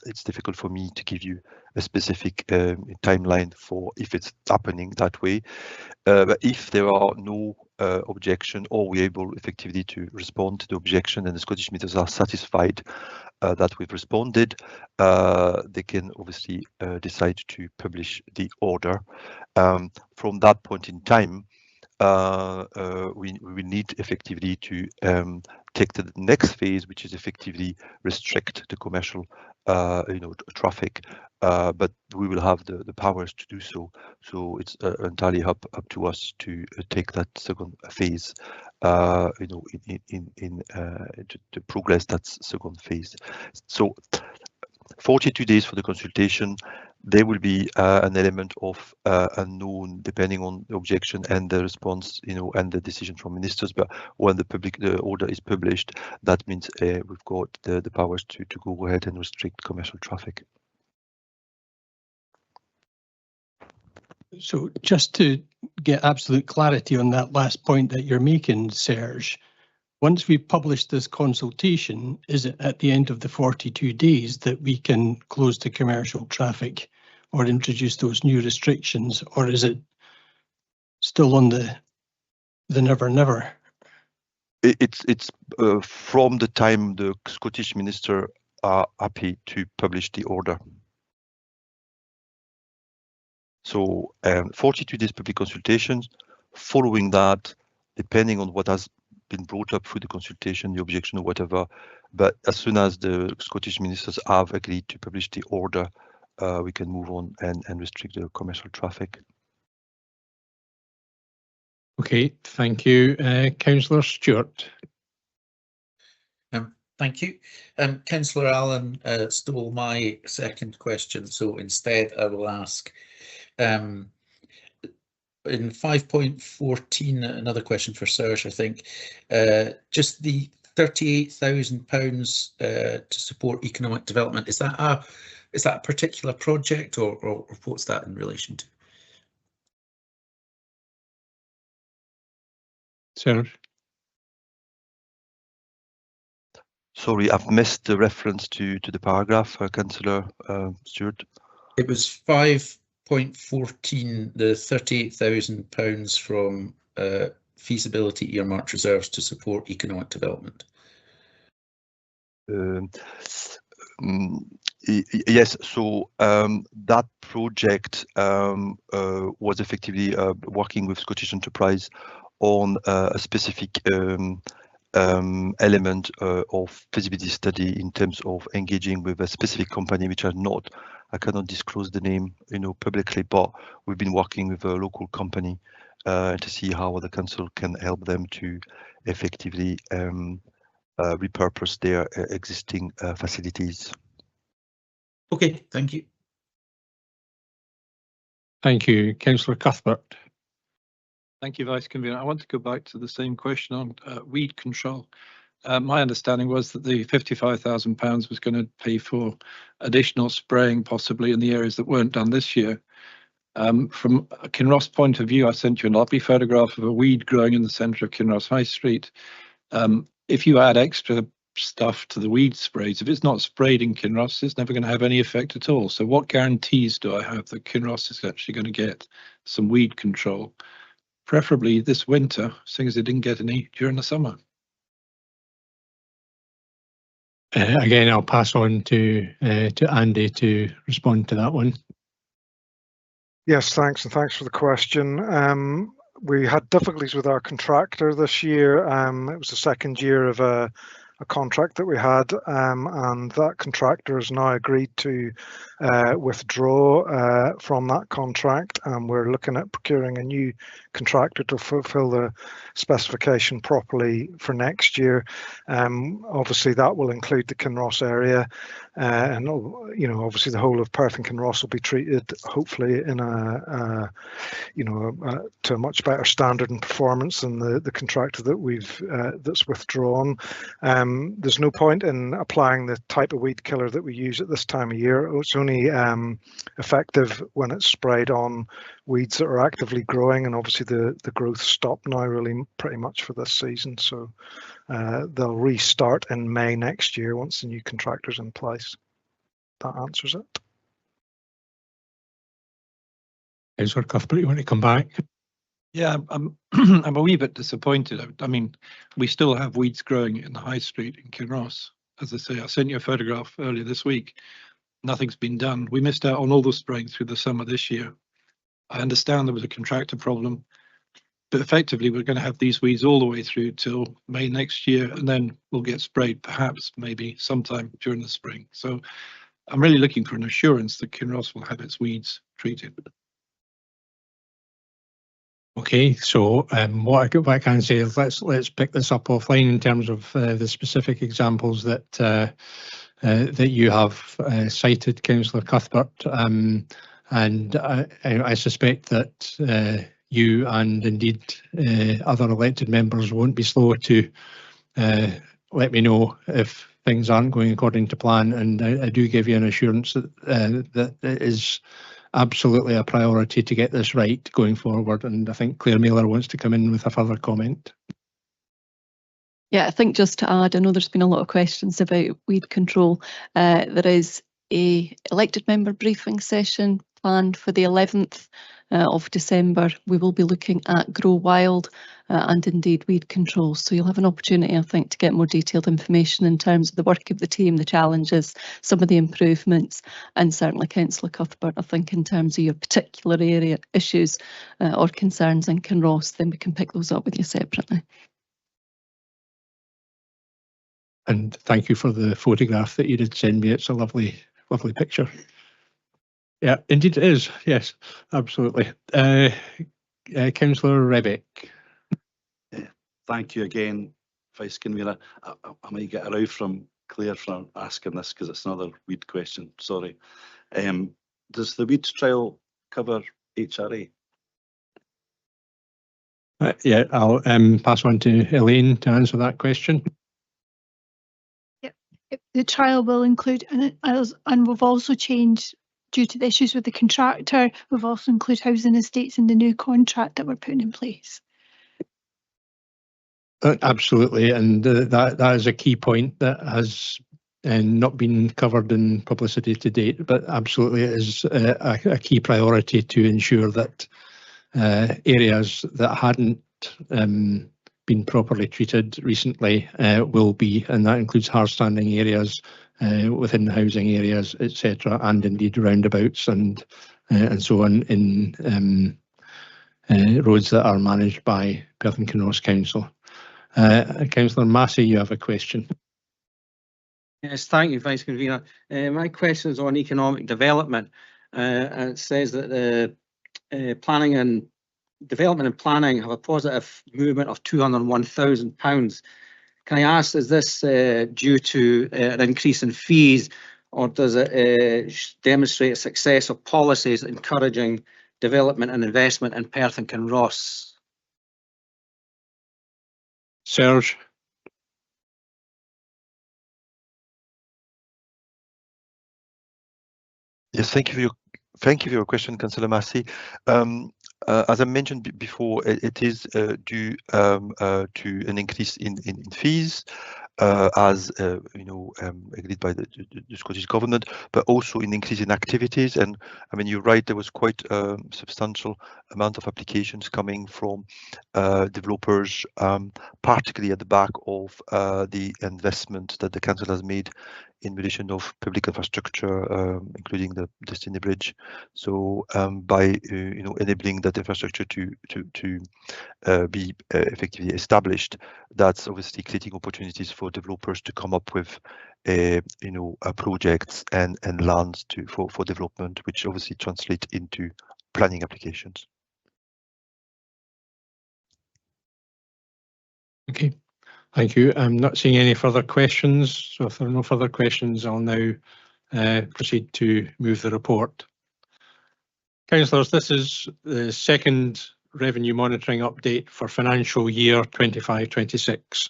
Speaker 15: it's difficult for me to give you a specific timeline for if it's happening that way. But if there are no objection, or we're able effectively to respond to the objection and the Scottish ministers are satisfied that we've responded, they can obviously decide to publish the order. From that point in time, we need effectively to take to the next phase, which is effectively restrict the commercial traffic, but we will have the powers to do so. So it's entirely up to us to take that second phase, to progress that second phase. So 42 days for the consultation. There will be an element of unknown depending on the objection and the response, and the decision from ministers. But when the order is published, that means we've got the powers to go ahead and restrict commercial traffic.
Speaker 11: So just to get absolute clarity on that last point that you're making, Serge, once we publish this consultation, is it at the end of the 42 days that we can close to commercial traffic or introduce those new restrictions, or is it still on the never never?
Speaker 15: It's from the time the Scottish minister are happy to publish the order. So 42 days public consultations. Following that, depending on what has been brought up through the consultation, the objection or whatever, but as soon as the Scottish ministers have agreed to publish the order, we can move on and restrict the commercial traffic.
Speaker 5: Okay, thank you. Councillor Stewart.
Speaker 20: Thank you. Councillor Allen stole my second question, so instead I will ask, in 5.14, another question for Serge, I think, just the £38,000 to support economic development, is that is that a particular project, or what's that in relation to?
Speaker 5: Serge?
Speaker 15: Sorry, I've missed the reference to the paragraph, Councillor Stewart.
Speaker 20: It was 5.14, the £38,000 from feasibility earmarked reserves to support economic development.
Speaker 15: Yes, so that project was effectively working with Scottish Enterprise on a specific element of feasibility study in terms of engaging with a specific company, which I cannot disclose the name, publicly, but we've been working with a local company to see how the council can help them to effectively repurpose their existing facilities.
Speaker 20: Okay, thank you.
Speaker 5: Thank you. Councillor Cuthbert.
Speaker 7: Thank you, Vice Convener. I want to go back to the same question on weed control. My understanding was that the £55,000 was going to pay for additional spraying, possibly in the areas that weren't done this year. From a Kinross point of view, I sent you a lovely photograph of a weed growing in the centre of Kinross High Street. If you add extra stuff to the weed sprays, if it's not sprayed in Kinross, it's never going to have any effect at all. So what guarantees do I have that Kinross is actually going to get some weed control, preferably this winter, seeing as they didn't get any during the summer?
Speaker 5: Again, I'll pass on to Andy to respond to that one.
Speaker 21: Yes, thanks, and thanks for the question. We had difficulties with our contractor this year. It was the second year of a contract that we had, and that contractor has now agreed to withdraw from that contract, and we're looking at procuring a new contractor to fulfill the specification properly for next year. Obviously that will include the Kinross area, and obviously the whole of Perth and Kinross will be treated hopefully in to a much better standard and performance than the contractor that that's withdrawn. There's no point in applying the type of weed killer that we use at this time of year. It's only effective when it's sprayed on weeds that are actively growing, and obviously the growth stopped now really pretty much for this season. So they'll restart in May next year once the new contractor's in place. That answers it.
Speaker 5: Councillor Cuthbert, you want to come back?
Speaker 7: Yeah, I'm a wee bit disappointed. I mean, we still have weeds growing in the high street in Kinross. As I say, I sent you a photograph earlier this week. Nothing's been done. We missed out on all the spraying through the summer this year. I understand there was a contractor problem, but effectively we're going to have these weeds all the way through till May next year, and then we'll get sprayed perhaps maybe sometime during the spring. So I'm really looking for an assurance that Kinross will have its weeds treated.
Speaker 5: Okay, so what I can say is let's pick this up offline in terms of the specific examples that you have cited, Councillor Cuthbert, and I suspect that you and indeed other elected members won't be slow to let me know if things aren't going according to plan, and I do give you an assurance that it is absolutely a priority to get this right going forward. And I think Claire Mailer wants to come in with a further comment.
Speaker 1: Yeah, I think just to add, I know there's been a lot of questions about weed control. There is a elected member briefing session planned for the 11th of December. We will be looking at Grow Wild and indeed weed control. So you'll have an opportunity, I think, to get more detailed information in terms of the work of the team, the challenges, some of the improvements, and certainly Councillor Cuthbert, I think in terms of your particular area issues or concerns in Kinross, then we can pick those up with you separately.
Speaker 5: And thank you for the photograph that you did send me. It's a lovely picture. Yeah, indeed it is. Yes, absolutely. Councillor Rebick.
Speaker 2: Thank you again, Vice Convener. I might get a row from Claire for asking this because it's another weed question. Sorry. Does the weed trial cover HRA?
Speaker 5: Yeah, I'll pass on to Elaine to answer that question.
Speaker 9: The trial will include, and we've also changed due to the issues with the contractor, we've also included housing estates in the new contract that we're putting in place.
Speaker 5: Absolutely, and that is a key point that has not been covered in publicity to date, but absolutely it is a key priority to ensure that areas that hadn't been properly treated recently will be, and that includes hard-standing areas within housing areas, etc., and indeed roundabouts and so on in roads that are managed by Perth and Kinross Council. Councillor Massey, you have a question.
Speaker 8: Yes, thank you, Vice Convener. My question is on economic development. It says that the development and planning have a positive movement of £201,000. Can I ask, is this due to an increase in fees, or does it demonstrate a success of policies encouraging development and investment in Perth and Kinross?
Speaker 5: Serge.
Speaker 15: Yes, thank you for your question, Councillor Massey. As I mentioned before, it is due to an increase in fees, as agreed by the Scottish Government, but also an increase in activities. And I mean, you're right, there was quite a substantial amount of applications coming from developers, particularly at the back of the investment that the council has made in relation of public infrastructure, including the Destiny Bridge. So by enabling that infrastructure to be effectively established, that's obviously creating opportunities for developers to come up with projects and lands for development, which obviously translate into planning applications.
Speaker 5: Okay. Thank you. I'm not seeing any further questions, so if there are no further questions, I'll now proceed to move the report. Councillors, this is the second revenue monitoring update for financial year 25-26.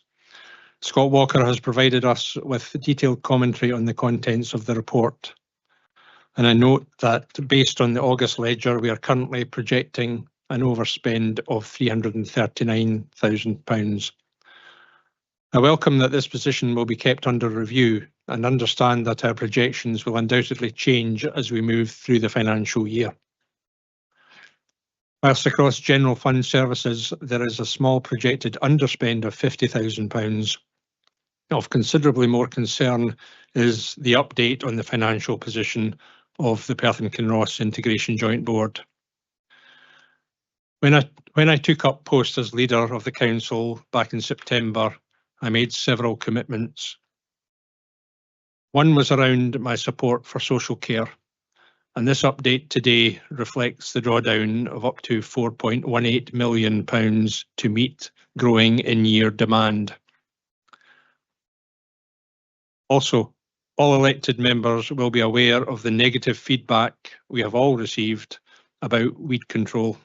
Speaker 5: Scott Walker has provided us with detailed commentary on the contents of the report. And I note that based on the August ledger, we are currently projecting an overspend of £339,000. I welcome that this position will be kept under review and understand that our projections will undoubtedly change as we move through the financial year. Whilst across general fund services there is a small projected underspend of £50,000, of considerably more concern is the update on the financial position of the Perth and Kinross Integration Joint Board. When I took up post as leader of the council back in September, I made several commitments. One was around my support for social care, and this update today reflects the drawdown of up to £4.18 million to meet growing in-year demand. Also, all elected members will be aware of the negative feedback we have all received about weed control.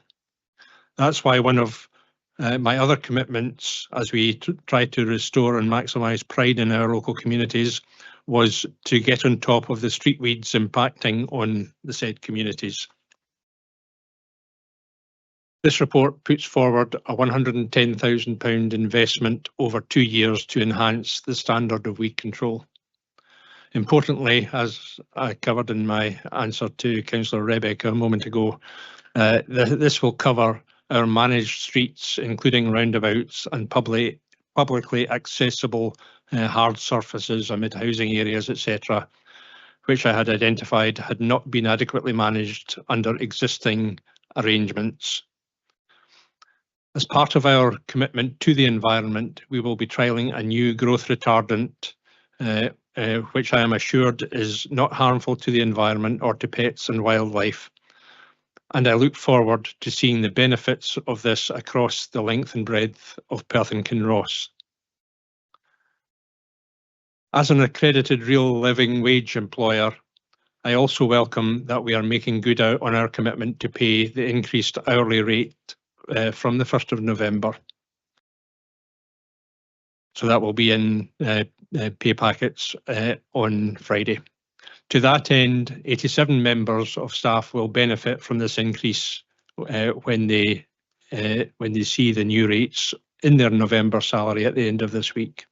Speaker 5: That's why one of my other commitments as we try to restore and maximise pride in our local communities was to get on top of the street weeds impacting on the said communities. This report puts forward a £110,000 investment over 2 years to enhance the standard of weed control. Importantly, as I covered in my answer to Councillor Rebecca a moment ago, this will cover our managed streets, including roundabouts and publicly accessible hard surfaces amid housing areas, etc., which I had identified had not been adequately managed under existing arrangements. As part of our commitment to the environment, we will be trialling a new growth retardant, which I am assured is not harmful to the environment or to pets and wildlife. And I look forward to seeing the benefits of this across the length and breadth of Perth and Kinross. As an accredited real living wage employer, I also welcome that we are making good out on our commitment to pay the increased hourly rate from the 1st of November. So that will be in pay packets on Friday. To that end, 87 members of staff will benefit from this increase when they see the new rates in their November salary at the end of this week.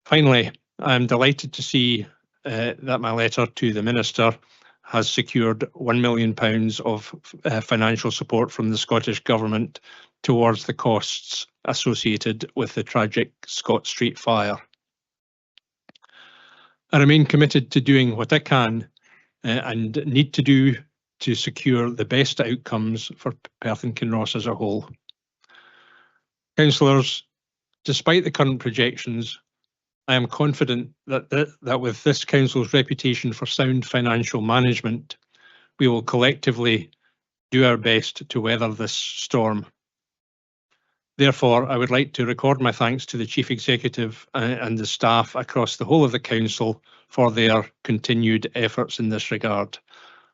Speaker 5: Finally, I'm delighted to see that my letter to the Minister has secured £1 million of financial support from the Scottish Government towards the costs associated with the tragic Scott Street fire. I remain committed to doing what I can and need to do to secure the best outcomes for Perth and Kinross as a whole. Councillors, despite the current projections, I am confident that with this Council's reputation for sound financial management, we will collectively do our best to weather this storm. Therefore, I would like to record my thanks to the Chief Executive and the staff across the whole of the Council for their continued efforts in this regard,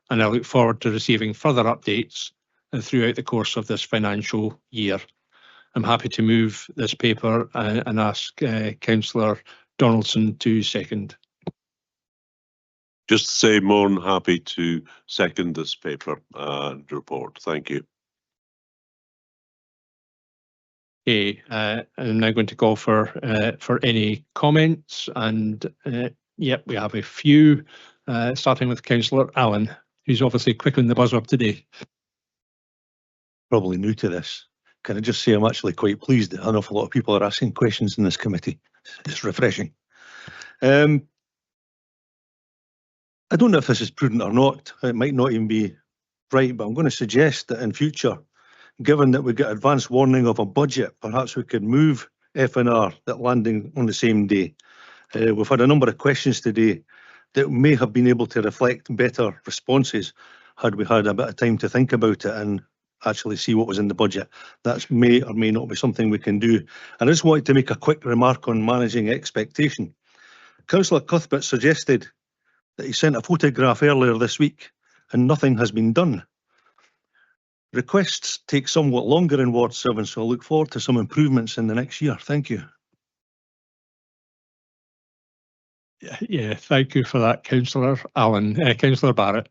Speaker 5: and I look forward to receiving further updates throughout the course of this financial year. I'm happy to move this paper and ask Councillor Donaldson to second.
Speaker 10: Just to say, more than happy to second this paper and report. Thank you.
Speaker 5: Okay, I'm now going to call for any comments, and yep, we have a few, starting with Councillor Allen, who's obviously quick on the buzz up today.
Speaker 6: Probably new to this. Can I just say I'm actually quite pleased that an awful lot of people are asking questions in this committee. It's refreshing. I don't know if this is prudent or not. It might not even be right, but I'm going to suggest that in future, given that we get advance warning of a budget, perhaps we could move FNR that landing on the same day. We've had a number of questions today that may have been able to reflect better responses had we had a bit of time to think about it and actually see what was in the budget. That may or may not be something we can do. And I just wanted to make a quick remark on managing expectation. Councillor Cuthbert suggested that he sent a photograph earlier this week and nothing has been done. Requests take somewhat longer in Ward 7, so I look forward to some improvements in the next year. Thank you.
Speaker 5: Yeah, thank you for that, Councillor Allen. Councillor Barrett.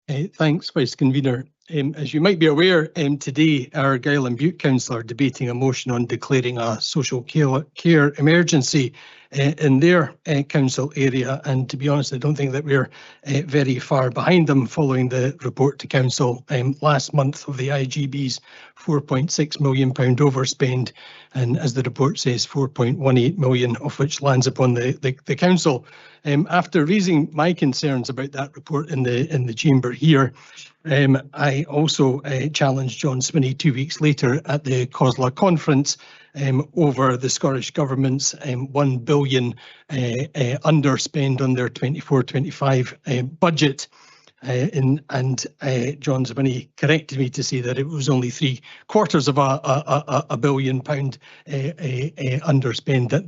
Speaker 11: Thanks, Vice Convener. As you might be aware, today Argyll and Bute Council are debating a motion on declaring a social care emergency in their council area, and to be honest, I don't think that we're very far behind them following the report to council last month of the IGB's £4.6 million overspend, and as the report says, 4.18 million of which lands upon the council. After raising my concerns about that report in the chamber here, I also challenged John Swinney 2 weeks later at the COSLA conference over the Scottish Government's £1 billion underspend on their 24-25 budget. John Swinney corrected me to say that it was only £750 of a £1 billion underspend that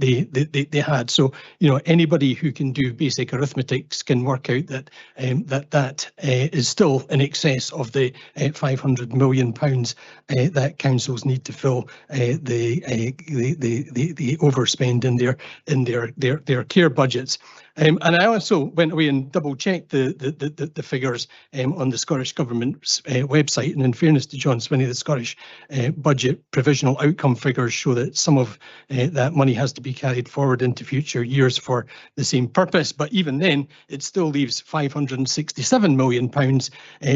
Speaker 11: they had. So, you know, anybody who can do basic arithmetics can work out that that is still in excess of the £500 million that councils need to fill the overspend in their care budgets. And I also went away and double checked the figures on the Scottish Government's website. And in fairness to John Swinney, the Scottish budget provisional outcome figures show that some of that money has to be carried forward into future years for the same purpose. But even then, it still leaves £567 million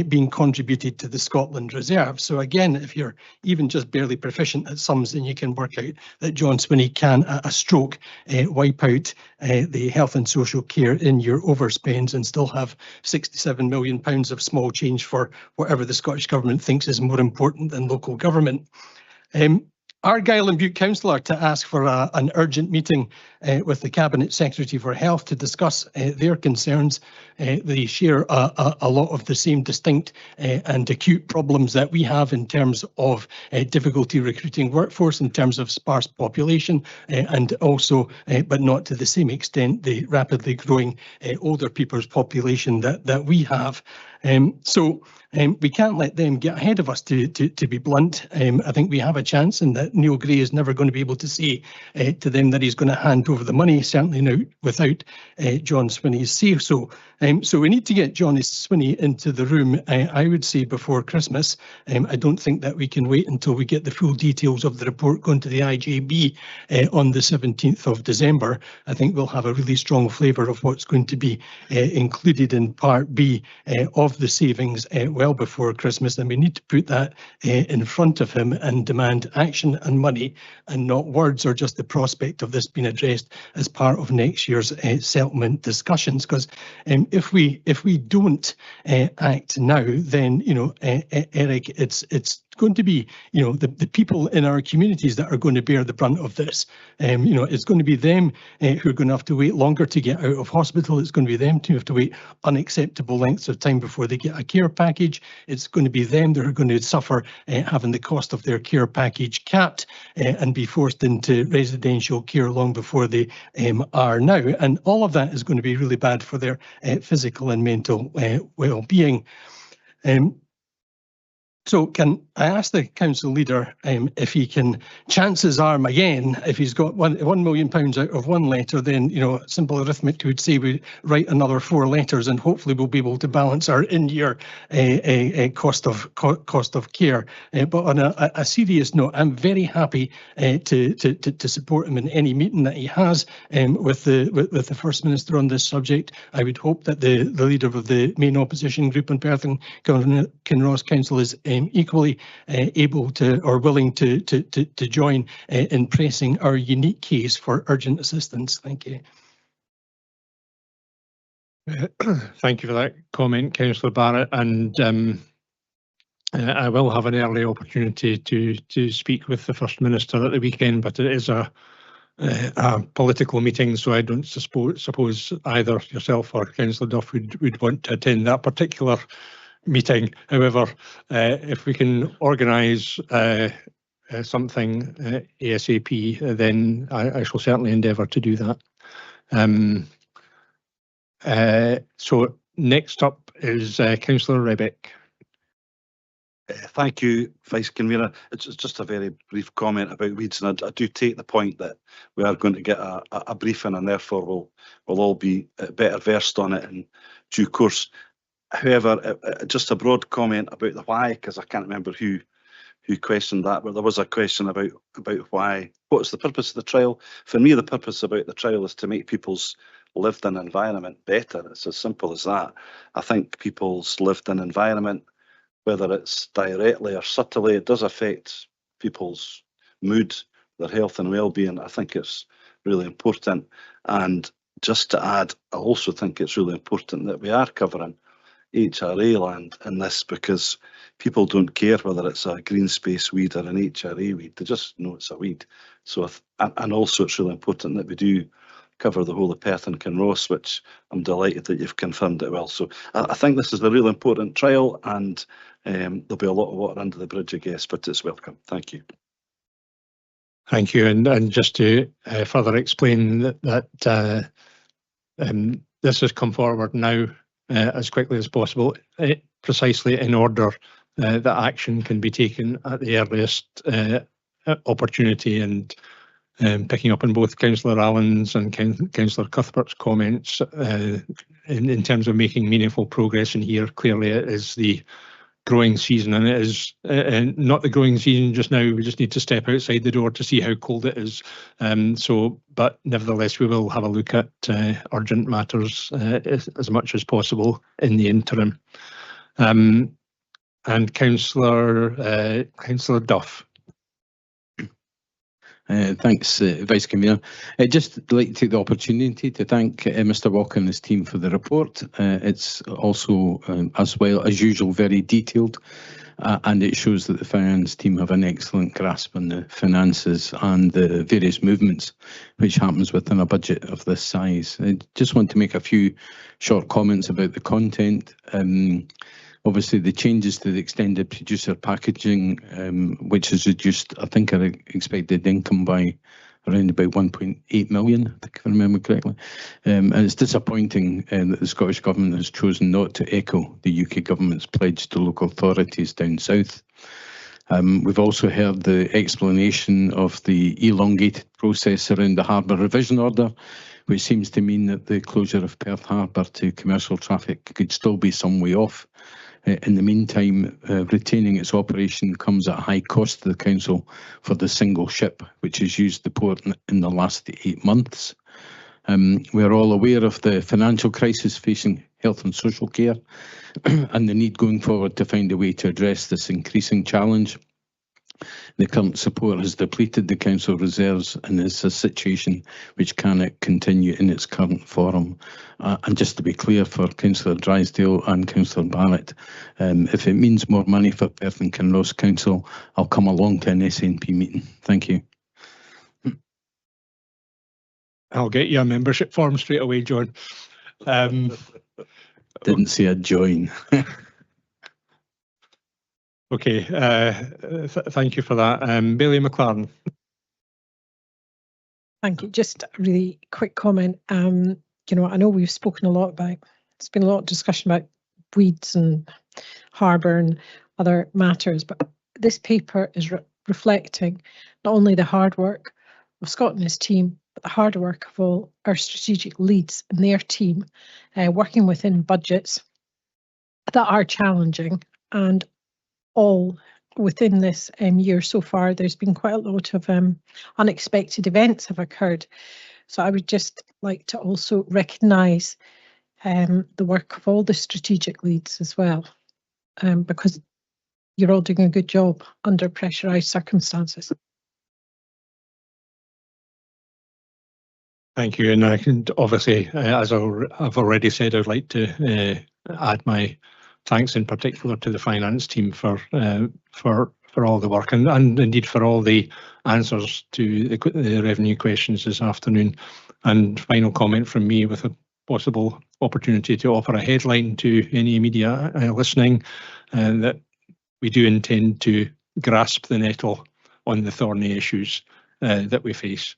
Speaker 11: being contributed to the Scotland Reserve. So again, if you're even just barely proficient at sums, then you can work out that John Swinney can, at a stroke, wipe out the health and social care in your overspends and still have £67 million of small change for whatever the Scottish Government thinks is more important than local government. Argyll and Bute Council are to ask for an urgent meeting with the Cabinet Secretary for Health to discuss their concerns. They share a lot of the same distinct and acute problems that we have in terms of difficulty recruiting workforce, in terms of sparse population, and also, but not to the same extent, the rapidly growing older people's population that we have. So we can't let them get ahead of us, to be blunt. I think we have a chance, and that Neil Gray is never going to be able to say to them that he's going to hand over the money, certainly now without John Swinney's say-so. So we need to get John Swinney into the room, I would say, before Christmas. I don't think that we can wait until we get the full details of the report going to the IJB on the 17th of December. I think we'll have a really strong flavour of what's going to be included in Part B of the savings well before Christmas, and we need to put that in front of him and demand action and money, and not words or just the prospect of this being addressed as part of next year's settlement discussions. Because if we don't act now, then Eric, it's going to be the people in our communities that are going to bear the brunt of this. It's going to be them who are going to have to wait longer to get out of hospital. It's going to be them who have to wait unacceptable lengths of time before they get a care package. It's going to be them that are going to suffer having the cost of their care package capped and be forced into residential care long before they are now. And all of that is going to be really bad for their physical and mental well-being. So can I ask the council leader if he can chance his arm again? If he's got £1 million out of one letter, then simple arithmetic would say we write another 4 letters, and hopefully we'll be able to balance our in-year cost of care. But on a serious note, I'm very happy to support him in any meeting that he has with the First Minister on this subject. I would hope that the leader of the main opposition group in Perth and Kinross Council is equally able to or willing to join in pressing our unique case for urgent assistance. Thank you.
Speaker 5: Thank you for that comment, Councillor Barrett, and I will have an early opportunity to speak with the First Minister at the weekend, but it is a political meeting, so I don't suppose either yourself or Councillor Duff would want to attend that particular meeting. However, if we can organise something ASAP, then I shall certainly endeavour to do that. So next up is Councillor Rebeck.
Speaker 2: Thank you, Vice Convener. It's just a very brief comment about weeds, and I do take the point that we are going to get a briefing, and therefore we'll all be better versed on it in due course. However, just a broad comment about the why, because I can't remember who questioned that, but there was a question about why. What's the purpose of the trial? For me, the purpose about the trial is to make people's lived-in environment better. It's as simple as that. I think people's lived-in environment, whether it's directly or subtly, it does affect people's mood, their health and well-being. I think it's really important. And just to add, I also think it's really important that we are covering HRA land in this, because people don't care whether it's a green space weed or an HRA weed. They just know it's a weed. So, and also it's really important that we do cover the whole of Perth and Kinross, which I'm delighted that you've confirmed it well. So I think this is a really important trial, and there'll be a lot of water under the bridge, I guess, but it's welcome. Thank you.
Speaker 5: Thank you. And just to further explain that this has come forward now as quickly as possible, precisely in order that action can be taken at the earliest opportunity. And picking up on both Councillor Allen's and Councillor Cuthbert's comments in terms of making meaningful progress in here, clearly it is the growing season, and it is not the growing season just now. We just need to step outside the door to see how cold it is. But nevertheless, we will have a look at urgent matters as much as possible in the interim. And Councillor Duff.
Speaker 14: Thanks, Vice Convener. I'd just like to take the opportunity to thank Mr. Walker and his team for the report. It's also, as well as usual, very detailed, and it shows that the finance team have an excellent grasp on the finances and the various movements which happens within a budget of this size. I just want to make a few short comments about the content. Obviously, the changes to the extended producer packaging, which has reduced, I think, our expected income by around about 1.8 million, I think if I remember correctly. And it's disappointing that the Scottish Government has chosen not to echo the UK Government's pledge to local authorities down south. We've also heard the explanation of the elongated process around the harbour revision order, which seems to mean that the closure of Perth Harbour to commercial traffic could still be some way off. In the meantime, retaining its operation comes at a high cost to the council for the single ship which has used the port in the last 8 months. We are all aware of the financial crisis facing health and social care and the need going forward to find a way to address this increasing challenge. The current support has depleted the council reserves and is a situation which cannot continue in its current form. And just to be clear for Councillor Drysdale and Councillor Barrett, if it means more money for Perth and Kinross Council, I'll come along to an SNP meeting. Thank you.
Speaker 5: I'll get you a membership form straight away, John.
Speaker 14: Didn't say I'd join.
Speaker 5: Okay, thank you for that. Bailey McLaren.
Speaker 16: Thank you. Just a really quick comment. You know, I know we've spoken a lot about, there's been a lot of discussion about weeds and harbour and other matters, but this paper is reflecting not only the hard work of Scott and his team, but the hard work of all our strategic leads and their team, working within budgets that are challenging, and all within this year so far, there's been quite a lot of unexpected events have occurred. So I would just like to also recognise the work of all the strategic leads as well, because you're all doing a good job under pressurised circumstances.
Speaker 5: Thank you, and I can obviously, as I've already said, I'd like to add my thanks in particular to the finance team for all the work and indeed for all the answers to the revenue questions this afternoon. And final comment from me, with a possible opportunity to offer a headline to any media listening, that we do intend to grasp the nettle on the thorny issues that we face.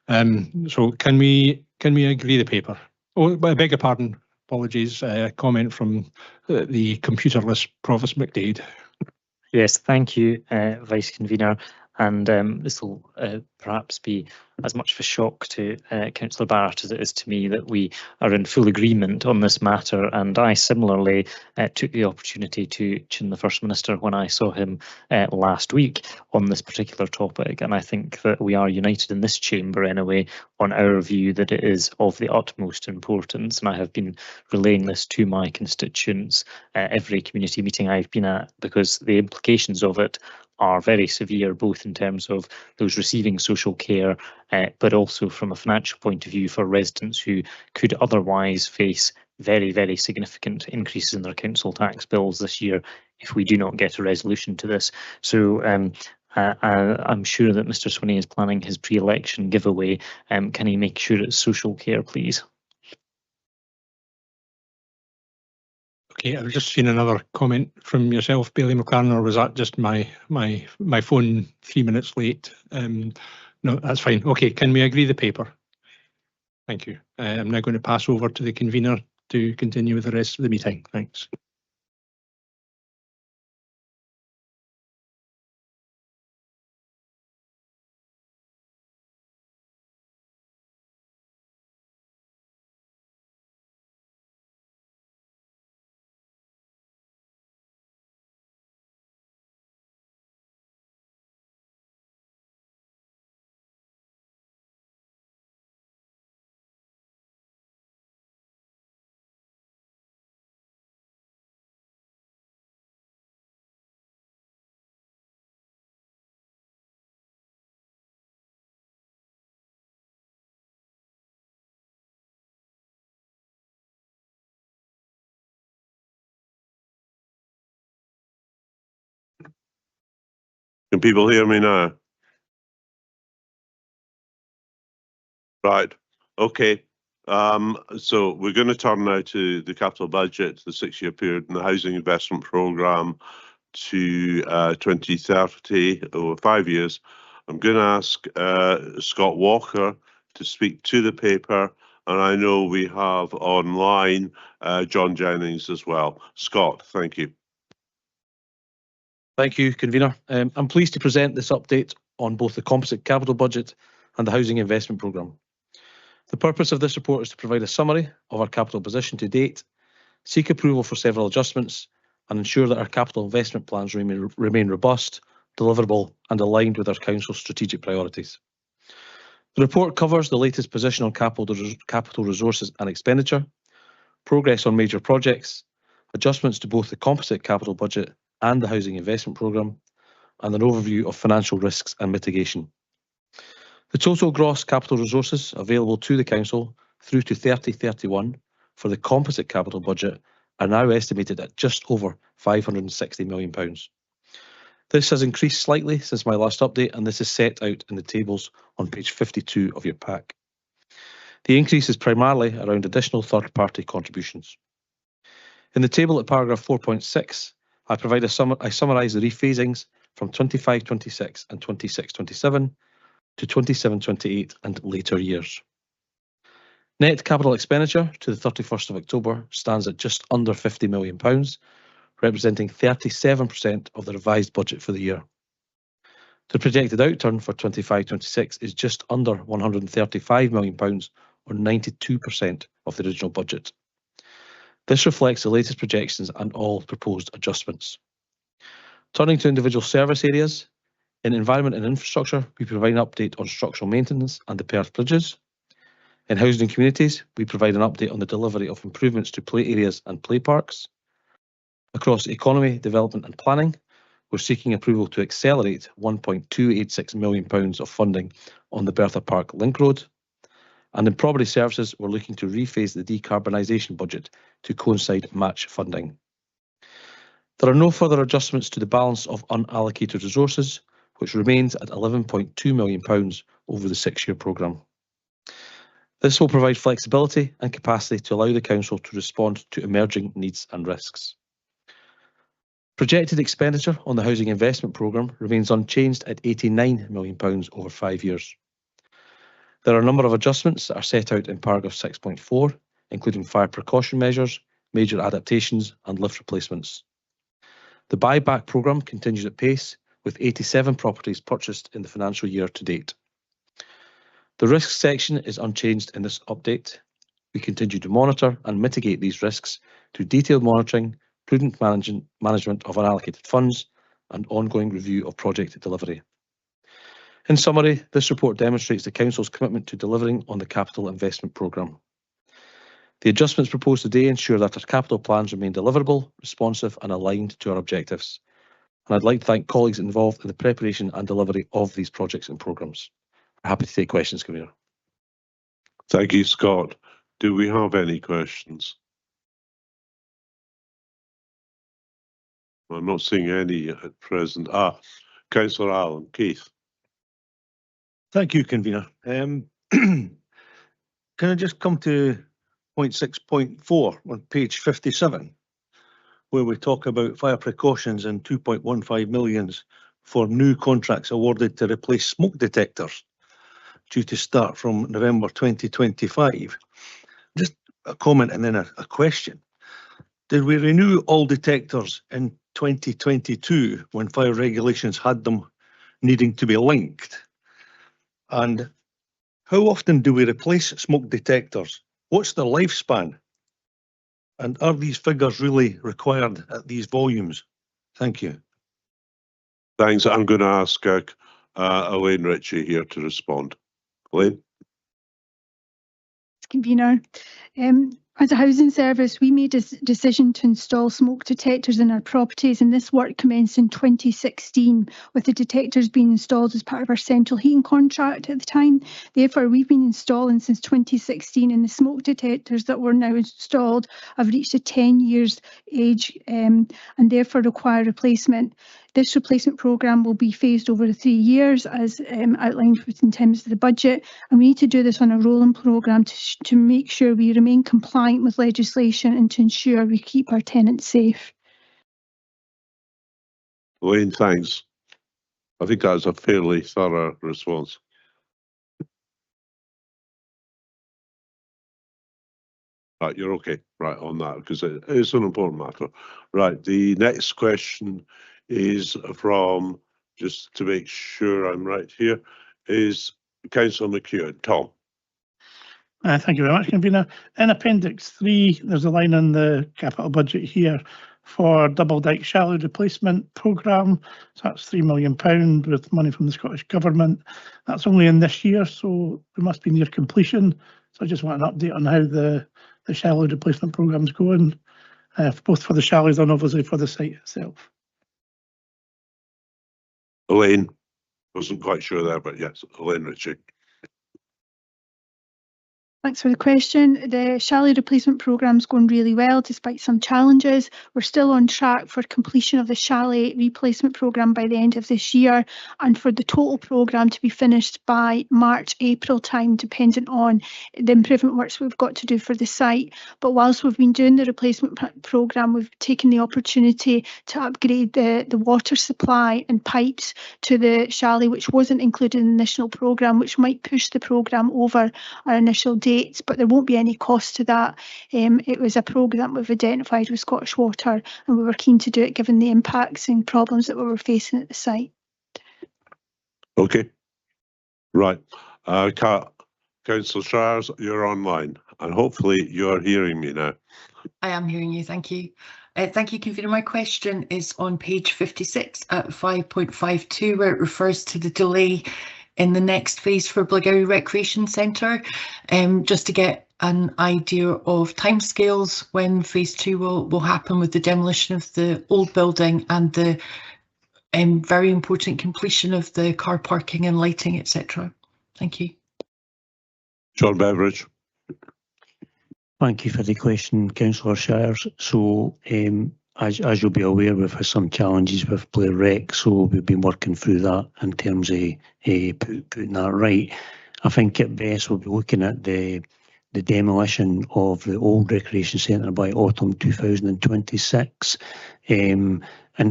Speaker 5: So can we agree the paper? Oh, I beg your pardon. Apologies, a comment from the computerless Provost McDade.
Speaker 19: Yes, thank you, Vice Convener. And this will perhaps be as much of a shock to Councillor Barrett as it is to me that we are in full agreement on this matter. And I similarly took the opportunity to chin the First Minister when I saw him last week on this particular topic. And I think that we are united in this chamber anyway on our view that it is of the utmost importance. And I have been relaying this to my constituents every community meeting I've been at, because the implications of it are very severe, both in terms of those receiving social care, but also from a financial point of view for residents who could otherwise face very, very significant increases in their council tax bills this year if we do not get a resolution to this. So I'm sure that Mr Swinney is planning his pre-election giveaway. Can he make sure it's social care, please?
Speaker 5: Okay, I've just seen another comment from yourself, Bailey McLaren, or was that just my phone 3 minutes late? No, that's fine. Okay, can we agree the paper? Thank you. I'm now going to pass over to the convener to continue with the rest of the meeting. Thanks.
Speaker 10: Can people hear me now? Right, okay. So we're going to turn now to the capital budget, the 6-year period, and the housing investment programme to 2030 over 5 years. I'm going to ask Scott Walker to speak to the paper, and I know we have online John Jennings as well. Scott, thank you.
Speaker 3: Thank you, Convener. I'm pleased to present this update on both the composite capital budget and the housing investment programme. The purpose of this report is to provide a summary of our capital position to date, seek approval for several adjustments, and ensure that our capital investment plans remain robust, deliverable, and aligned with our Council's strategic priorities. The report covers the latest position on capital resources and expenditure, progress on major projects, adjustments to both the composite capital budget and the housing investment programme, and an overview of financial risks and mitigation. The total gross capital resources available to the Council through to 3031 for the composite capital budget are now estimated at just over £560 million. This has increased slightly since my last update, and this is set out in the tables on page 52 of your pack. The increase is primarily around additional third-party contributions. In the table at paragraph 4.6, I summarise the rephasings from 25-26 and 26-27 to 27-28 and later years. Net capital expenditure to the 31st of October stands at just under £50 million, representing 37% of the revised budget for the year. The projected outturn for 25-26 is just under £135 million, or 92% of the original budget. This reflects the latest projections and all proposed adjustments. Turning to individual service areas, in environment and infrastructure, we provide an update on structural maintenance and the Perth bridges. In housing and communities, we provide an update on the delivery of improvements to play areas and play parks. Across economy, development and planning, we're seeking approval to accelerate £1.286 million of funding on the Bertha Park Link Road. And in property services, we're looking to rephase the decarbonisation budget to coincide match funding. There are no further adjustments to the balance of unallocated resources, which remains at £11.2 million over the 6-year programme. This will provide flexibility and capacity to allow the Council to respond to emerging needs and risks. Projected expenditure on the housing investment programme remains unchanged at £89 million over 5 years. There are a number of adjustments that are set out in paragraph 6.4, including fire precaution measures, major adaptations and lift replacements. The buyback programme continues at pace, with 87 properties purchased in the financial year to date. The risks section is unchanged in this update. We continue to monitor and mitigate these risks through detailed monitoring, prudent management of unallocated funds, and ongoing review of project delivery. In summary, this report demonstrates the Council's commitment to delivering on the capital investment programme. The adjustments proposed today ensure that our capital plans remain deliverable, responsive and aligned to our objectives. And I'd like to thank colleagues involved in the preparation and delivery of these projects and programmes. I'm happy to take questions, Convener.
Speaker 10: Thank you, Scott. Do we have any questions? I'm not seeing any at present. Councillor Allen, Keith.
Speaker 6: Thank you, Convener. Can I just come to point 6.4 on page 57, where we talk about fire precautions and 2.15 million for new contracts awarded to replace smoke detectors due to start from November 2025. Just a comment and then a question. Did we renew all detectors in 2022 when fire regulations had them needing to be linked? And how often do we replace smoke detectors? What's the lifespan? And are these figures really required at these volumes? Thank you.
Speaker 10: Thanks. I'm going to ask Elaine Ritchie here to respond. Elaine?
Speaker 9: Convener, as a housing service, we made a decision to install smoke detectors in our properties, and this work commenced in 2016, with the detectors being installed as part of our central heating contract at the time. Therefore, we've been installing since 2016, and the smoke detectors that were now installed have reached a 10 years age and therefore require replacement. This replacement programme will be phased over 3 years, as outlined within terms of the budget, and we need to do this on a rolling programme to make sure we remain compliant with legislation and to ensure we keep our tenants safe.
Speaker 10: Elaine, thanks. I think that's a fairly thorough response. Right, you're okay, right, on that, because it is an important matter. Right, the next question is from, just to make sure I'm right here, is Councillor McEwen. Tom.
Speaker 13: Thank you very much, Convener. In Appendix 3, there's a line in the capital budget here for Double Dyke Shallow Replacement Programme. So that's £3 million with money from the Scottish Government. That's only in this year, so we must be near completion. So I just want an update on how the shallow replacement programme is going, both for the shallows and obviously for the site itself.
Speaker 10: Elaine, wasn't quite sure there, but yes, Elaine Ritchie.
Speaker 9: Thanks for the question. The shallow replacement programme is going really well despite some challenges. We're still on track for completion of the shallow replacement programme by the end of this year, and for the total programme to be finished by March, April time, dependent on the improvement works we've got to do for the site. But whilst we've been doing the replacement programme, we've taken the opportunity to upgrade the water supply and pipes to the shallow, which wasn't included in the initial programme, which might push the programme over our initial date. But there won't be any cost to that. It was a programme we've identified with Scottish Water, and we were keen to do it given the impacts and problems that we were facing at the site.
Speaker 10: Okay, right. Councillor Shires, you're online, and hopefully you're hearing me now.
Speaker 12: I am hearing you, thank you. Thank you, Convener. My question is on page 56 at 5.52, where it refers to the delay in the next phase for Blairgowrie Recreation Centre, just to get an idea of timescales when phase 2 will happen with the demolition of the old building and the very important completion of the car parking and lighting, etc. Thank you.
Speaker 10: John Beveridge.
Speaker 22: Thank you for the question, Councillor Shires. So as you'll be aware, we've had some challenges with Blair Rec, so we've been working through that in terms of putting that right. I think at best we'll be looking at the demolition of the old recreation centre by autumn 2026. In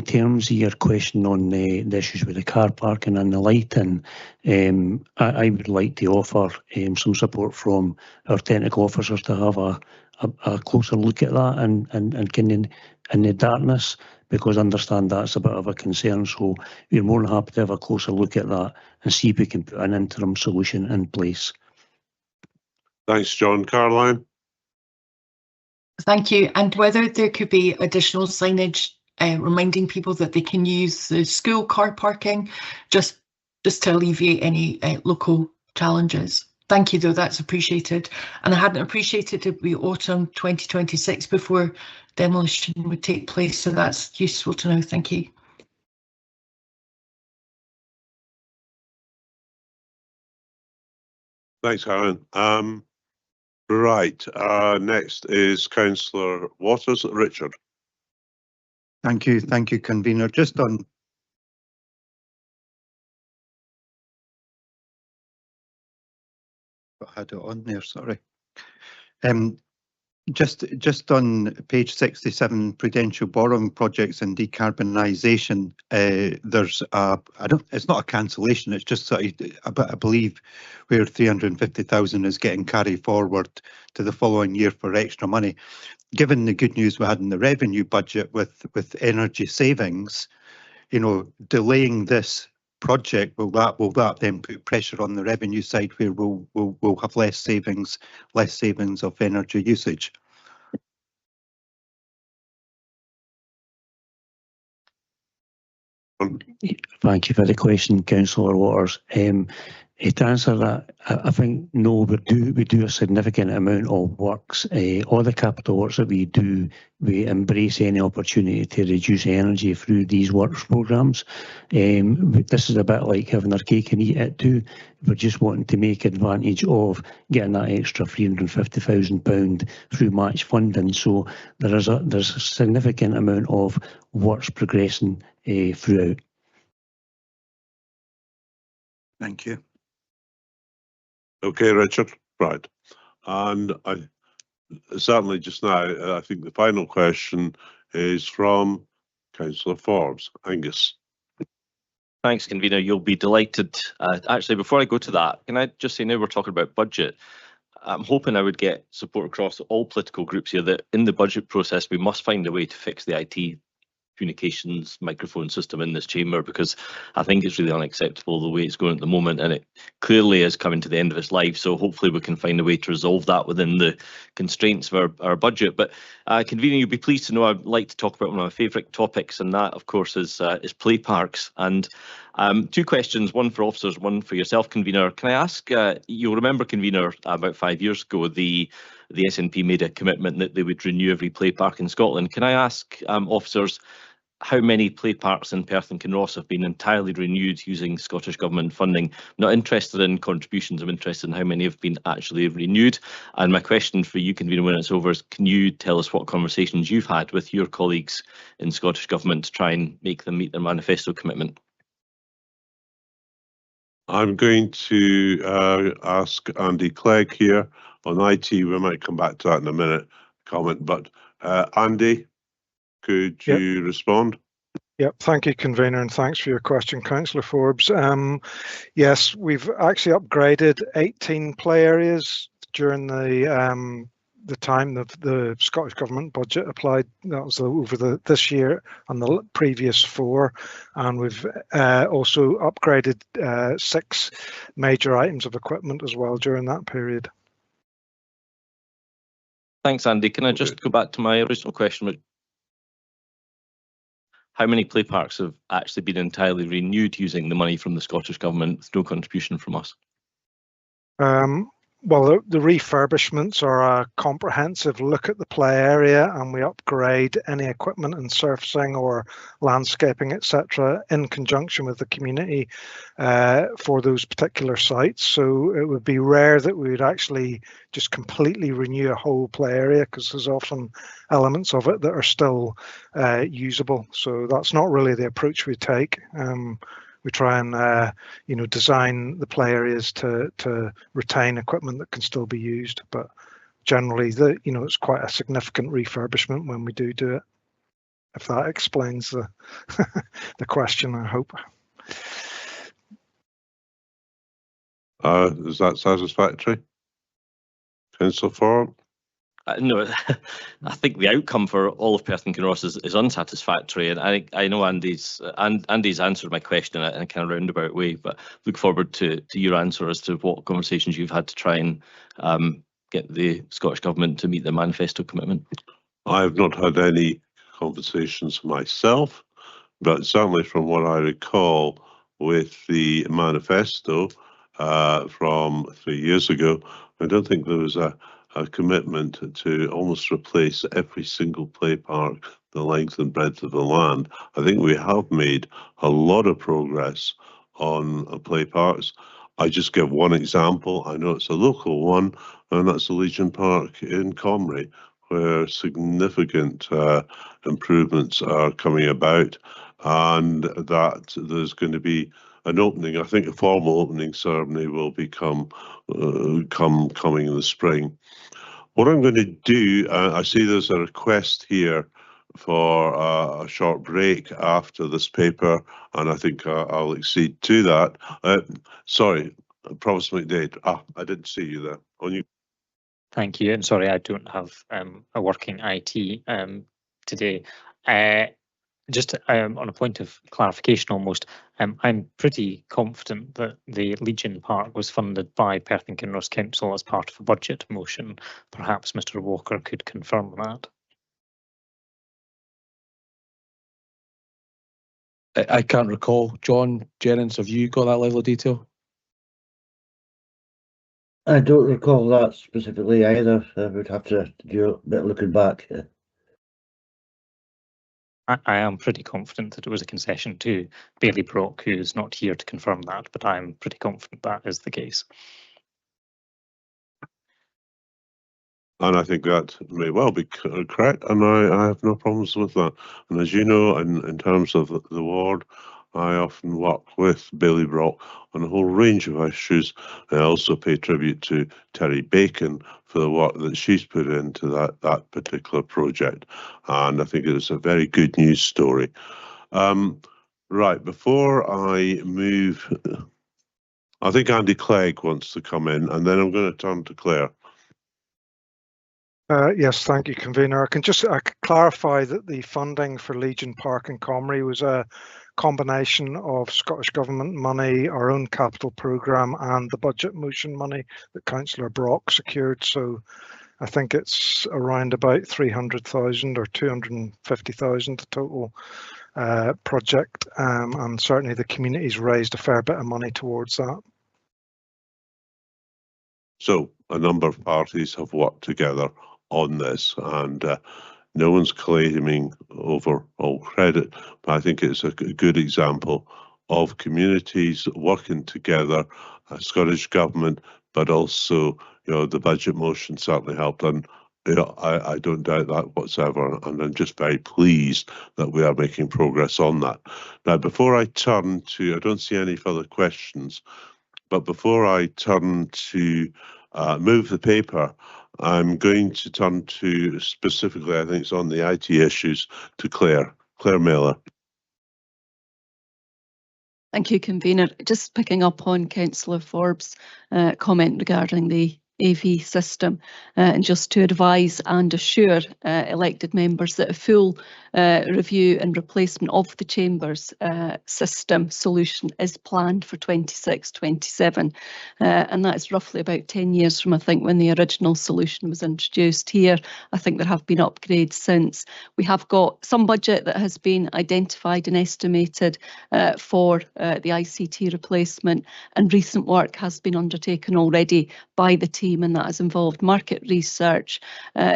Speaker 22: terms of your question on the issues with the car parking and the lighting, I would like to offer some support from our technical officers to have a closer look at that and kind of in the darkness, because I understand that's a bit of a concern. So we're more than happy to have a closer look at that and see if we can put an interim solution in place.
Speaker 10: Thanks, John. Caroline.
Speaker 12: Thank you. And whether there could be additional signage reminding people that they can use the school car parking just to alleviate any local challenges. Thank you, though, that's appreciated. And I hadn't appreciated it would be autumn 2026 before demolition would take place, so that's useful to know. Thank you.
Speaker 10: Thanks, Aaron. Right, next is Councillor Waters. Richard.
Speaker 17: Thank you, Convener. Just on I had it on there, sorry. Just on page 67, prudential borrowing projects and decarbonisation, there's it's not a cancellation, it's just I believe where 350,000 is getting carried forward to the following year for extra money. Given the good news we had in the revenue budget with energy savings, you know, delaying this project, will that then put pressure on the revenue side where we'll have less savings of energy usage?
Speaker 22: Thank you for the question, Councillor Waters. To answer that, I think no, we do a significant amount of works. All the capital works that we do, we embrace any opportunity to reduce energy through these works programmes. This is a bit like having our cake and eat it too. We're just wanting to make advantage of getting that extra £350,000 through match funding. So there's a significant amount of works progressing throughout.
Speaker 17: Thank you.
Speaker 10: Okay, Richard. Right. And I certainly just now, I think the final question is from Councillor Forbes. Angus.
Speaker 4: Thanks, convener. You'll be delighted. Actually, before I go to that, can I just say now we're talking about budget? I'm hoping I would get support across all political groups here that in the budget process we must find a way to fix the IT communications microphone system in this chamber, because I think it's really unacceptable the way it's going at the moment, and it clearly is coming to the end of its life. So hopefully we can find a way to resolve that within the constraints of our budget. But convener, you'll be pleased to know I'd like to talk about one of my favourite topics, and that of course is play parks. And two questions, one for officers, one for yourself, convener. Can I ask, you'll remember, convener, about 5 years ago, the SNP made a commitment that they would renew every play park in Scotland. Can I ask officers how many play parks in Perth and Kinross have been entirely renewed using Scottish Government funding? I'm not interested in contributions, I'm interested in how many have been actually renewed. And my question for you, convener, when it's over, is can you tell us what conversations you've had with your colleagues in Scottish Government to try and make them meet their manifesto commitment?
Speaker 10: I'm going to ask Andy Clegg here on IT. We might come back to that in a minute, comment, but Andy, could you respond?
Speaker 21: Yep, thank you, convener, and thanks for your question, Councillor Forbes. Yes, we've actually upgraded 18 play areas during the time that the Scottish Government budget applied. That was over this year and the previous 4, and we've also upgraded 6 major items of equipment as well during that period.
Speaker 4: Thanks, Andy. Can I just go back to my original question? How many play parks have actually been entirely renewed using the money from the Scottish Government with no contribution from us?
Speaker 21: Well, the refurbishments are a comprehensive look at the play area, and we upgrade any equipment and surfacing or landscaping, etc., in conjunction with the community for those particular sites. So it would be rare that we would actually just completely renew a whole play area, because there's often elements of it that are still usable. So that's not really the approach we take. We try and design the play areas to retain equipment that can still be used, but generally it's quite a significant refurbishment when we do it. If that explains the the question, I hope.
Speaker 10: Is that satisfactory, Councillor Forbes?
Speaker 4: No, I think the outcome for all of Perth and Kinross is unsatisfactory, and I know Andy's answered my question in a kind of roundabout way, but look forward to your answer as to what conversations you've had to try and get the Scottish Government to meet their manifesto commitment.
Speaker 10: I have not had any conversations myself, but certainly from what I recall with the manifesto from 3 years ago, I don't think there was a commitment to almost replace every single play park the length and breadth of the land. I think we have made a lot of progress on play parks. I just give one example. I know it's a local one, and that's the Legion Park in Comrie, where significant improvements are coming about, and that there's going to be an opening. I think a formal opening ceremony will be coming in the spring. What I'm going to do, I see there's a request here for a short break after this paper, and I think I'll accede to that. Sorry, Provost McDade. I didn't see you there. On you.
Speaker 19: Thank you. And sorry, I don't have a working IT today. Just on a point of clarification almost, I'm pretty confident that the Legion Park was funded by Perth and Kinross Council as part of a budget motion. Perhaps Mr Walker could confirm that.
Speaker 3: I can't recall. John Jennings, have you got that level of detail?
Speaker 18: I don't recall that specifically either. I would have to do a bit of looking back.
Speaker 19: I am pretty confident that it was a concession to Bailey Brock, who is not here to confirm that, but I'm pretty confident that is the case.
Speaker 10: And I think that may well be correct, and I have no problems with that. And as you know, in terms of the ward, I often work with Bailey Brock on a whole range of issues. I also pay tribute to Terry Bacon for the work that she's put into that particular project. And I think it's a very good news story. Right, before I move, I think Andy Clegg wants to come in, and then I'm going to turn to Claire.
Speaker 21: Yes, thank you, Convener. I can clarify that the funding for Legion Park in Comrie was a combination of Scottish Government money, our own capital programme, and the budget motion money that Councillor Brock secured. So I think it's around about 300,000 or 250,000 the total project, and certainly the community's raised a fair bit of money towards that.
Speaker 10: So a number of parties have worked together on this, and no one's claiming overall credit, but I think it's a good example of communities working together, Scottish Government, but also, you know, the budget motion certainly helped, and you know, I don't doubt that whatsoever, and I'm just very pleased that we are making progress on that. Now, before I turn to, I don't see any further questions, but before I turn to move the paper, I'm going to turn to specifically, I think it's on the IT issues, to Claire Miller.
Speaker 1: Thank you, Convener. Just picking up on Councillor Forbes' comment regarding the AV system, and just to advise and assure elected members that a full review and replacement of the Chamber's system solution is planned for 26-27, and that is roughly about 10 years from, I think, when the original solution was introduced here. I think there have been upgrades since. We have got some budget that has been identified and estimated for the ICT replacement, and recent work has been undertaken already by the team, and that has involved market research,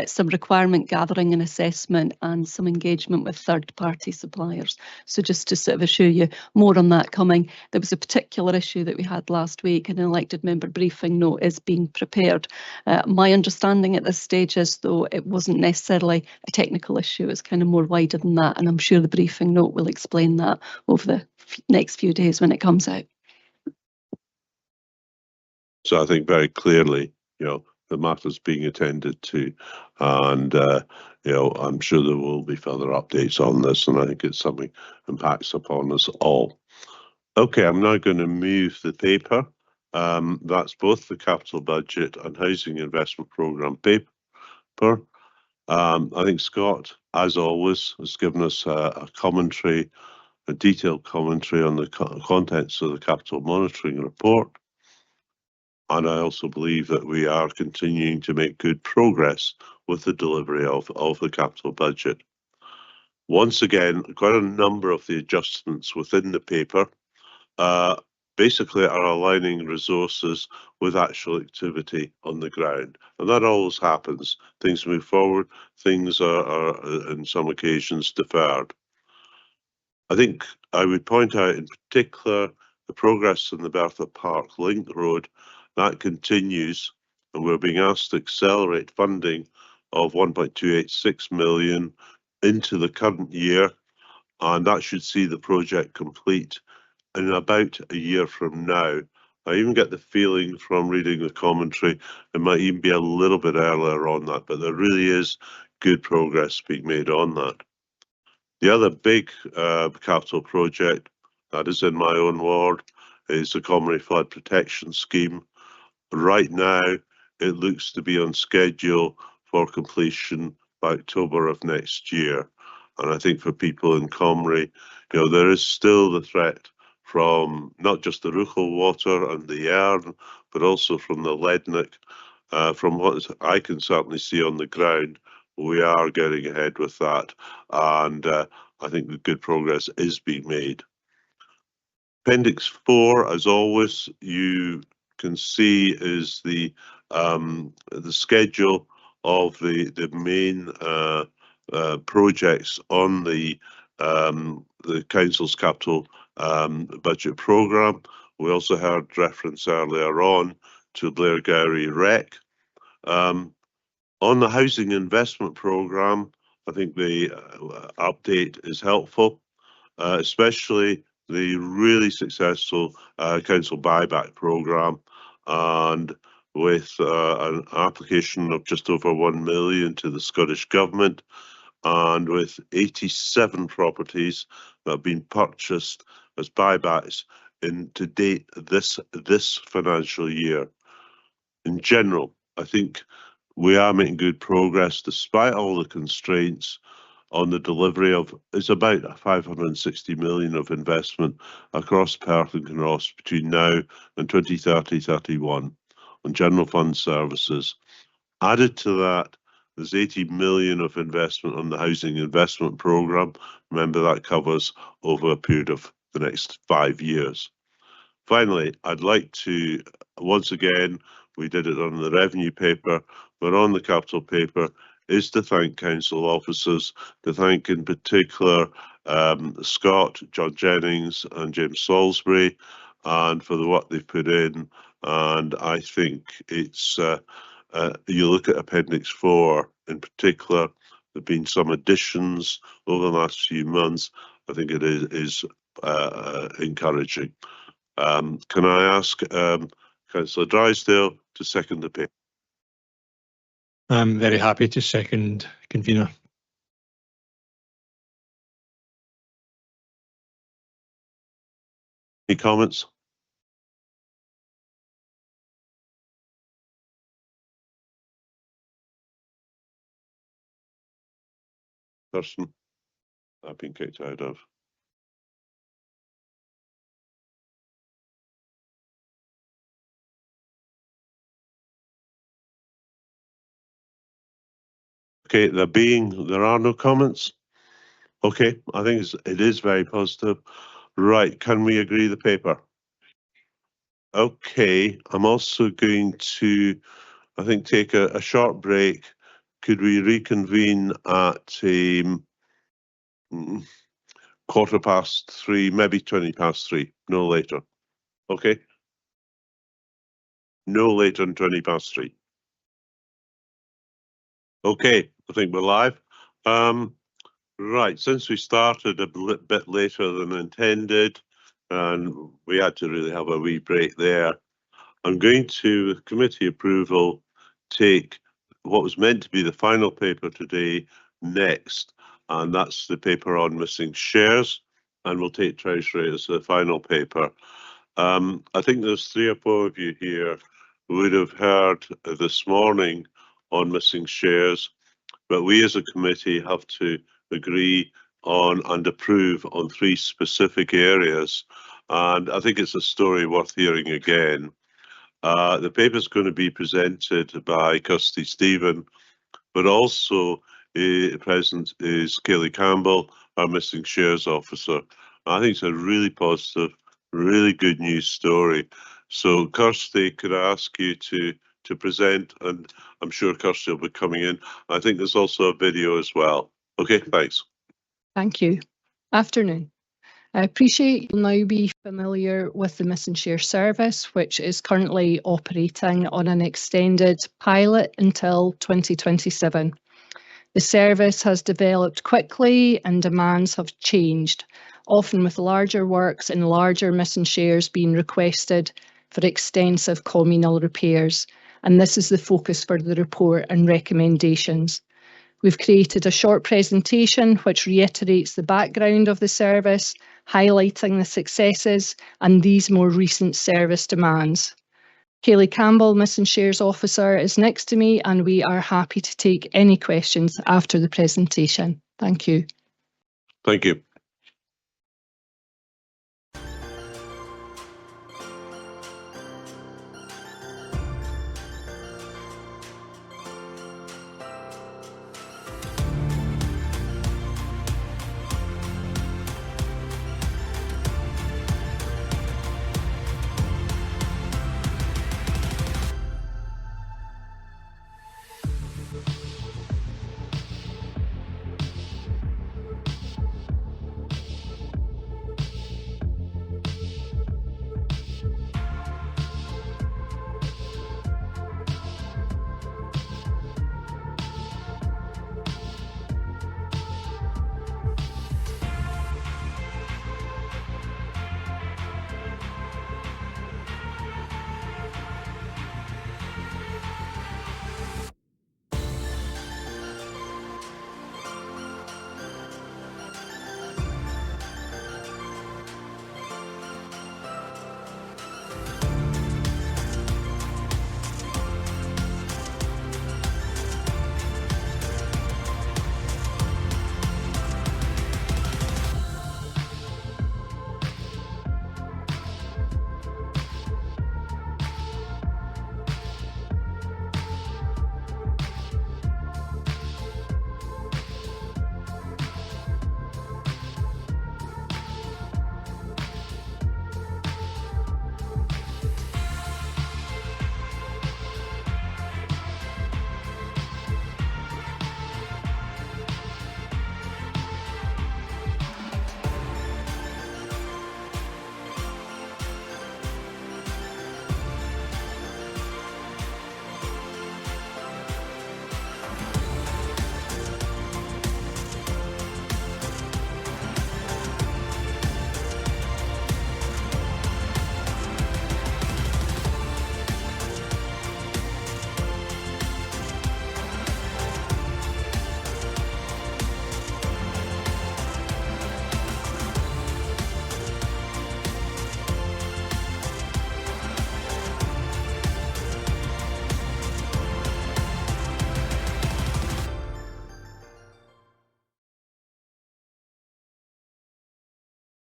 Speaker 1: some requirement gathering and assessment, and some engagement with third-party suppliers. So just to sort of assure you, more on that coming. There was a particular issue that we had last week, and an elected member briefing note is being prepared. My understanding at this stage is, though, it wasn't necessarily a technical issue, it's kind of more wider than that, and I'm sure the briefing note will explain that over the next few days when it comes out.
Speaker 10: So I think very clearly, you know, the matter's being attended to, and you know, I'm sure there will be further updates on this, and I think it's something that impacts upon us all. Okay, I'm now going to move the paper. That's both the capital budget and housing investment programme paper. I think Scott, as always, has given us a commentary, a detailed commentary on the contents of the capital monitoring report. And I also believe that we are continuing to make good progress with the delivery of the capital budget. Once again, quite a number of the adjustments within the paper basically are aligning resources with actual activity on the ground. And that always happens. Things move forward, things are in some occasions deferred. I think I would point out in particular the progress in the Bertha Park Link Road. That continues, and we're being asked to accelerate funding of 1.286 million into the current year, and that should see the project complete in about a year from now. I even get the feeling from reading the commentary it might even be a little bit earlier on that, but there really is good progress being made on that. The other big capital project that is in my own ward is the Comrie Flood Protection Scheme. Right now, it looks to be on schedule for completion by October of next year. And I think for people in Comrie, you know, there is still the threat from not just the Ruchel water and the Erne, but also from the Lednick. From what I can certainly see on the ground, we are getting ahead with that. And I think the good progress is being made. Appendix 4, as always, you can see is the schedule of the main projects on the council's capital budget programme. We also heard reference earlier on to Blairgowrie Rec. On the housing investment programme, I think the update is helpful, especially the really successful council buyback programme, and with an application of just over 1 million to the Scottish Government, and with 87 properties that have been purchased as buybacks to date this financial year. In general, I think we are making good progress despite all the constraints on the delivery of, it's about 560 million of investment across Perth and Kinross between now and 2030-31 on general fund services. Added to that, there's 80 million of investment on the housing investment programme. Remember, that covers over a period of the next 5 years. Finally, I'd like to, once again, we did it on the revenue paper, but on the capital paper, is to thank council officers, to thank in particular Scott, John Jennings and James Salisbury, and for the work they've put in. And I think it's, you look at Appendix 4 in particular, there have been some additions over the last few months. I think it is encouraging. Can I ask Councillor Drysdale to second the paper?
Speaker 5: I'm very happy to second, convener.
Speaker 10: Any comments? Person I've been kicked out of. Okay, there are no comments. Okay, I think it is very positive. Right, can we agree the paper? Okay, I'm also going to, I think, take a short break. Could we reconvene at 3:15, maybe 3:20, no later? Okay. No later than 3:20. Okay, I think we're live. Right, since we started a bit later than intended, and we had to really have a wee break there, I'm going to, with committee approval, take what was meant to be the final paper today next, and that's the paper on missing shares, and we'll take Treasury as the final paper. I think there's 3 or 4 of you here who would have heard this morning on missing shares, but we as a committee have to agree on and approve on 3 specific areas, and I think it's a story worth hearing again. The paper is going to be presented by Kirsty Stephen, but also present is Kaylee Campbell, our missing shares officer. I think it's a really positive, really good news story. So Kirsty, could I ask you to present, and I'm sure Kirsty will be coming in. I think there's also a video as well. Okay, thanks.
Speaker 7: Thank you. Afternoon. I appreciate you'll now be familiar with the Missing Share Service, which is currently operating on an extended pilot until 2027. The service has developed quickly and demands have changed, often with larger works and larger missing shares being requested for extensive communal repairs. And this is the focus for the report and recommendations. We've created a short presentation which reiterates the background of the service, highlighting the successes and these more recent service demands. Kaylee Campbell, Missing Shares Officer, is next to me, and we are happy to take any questions after the presentation. Thank you.
Speaker 10: Thank you.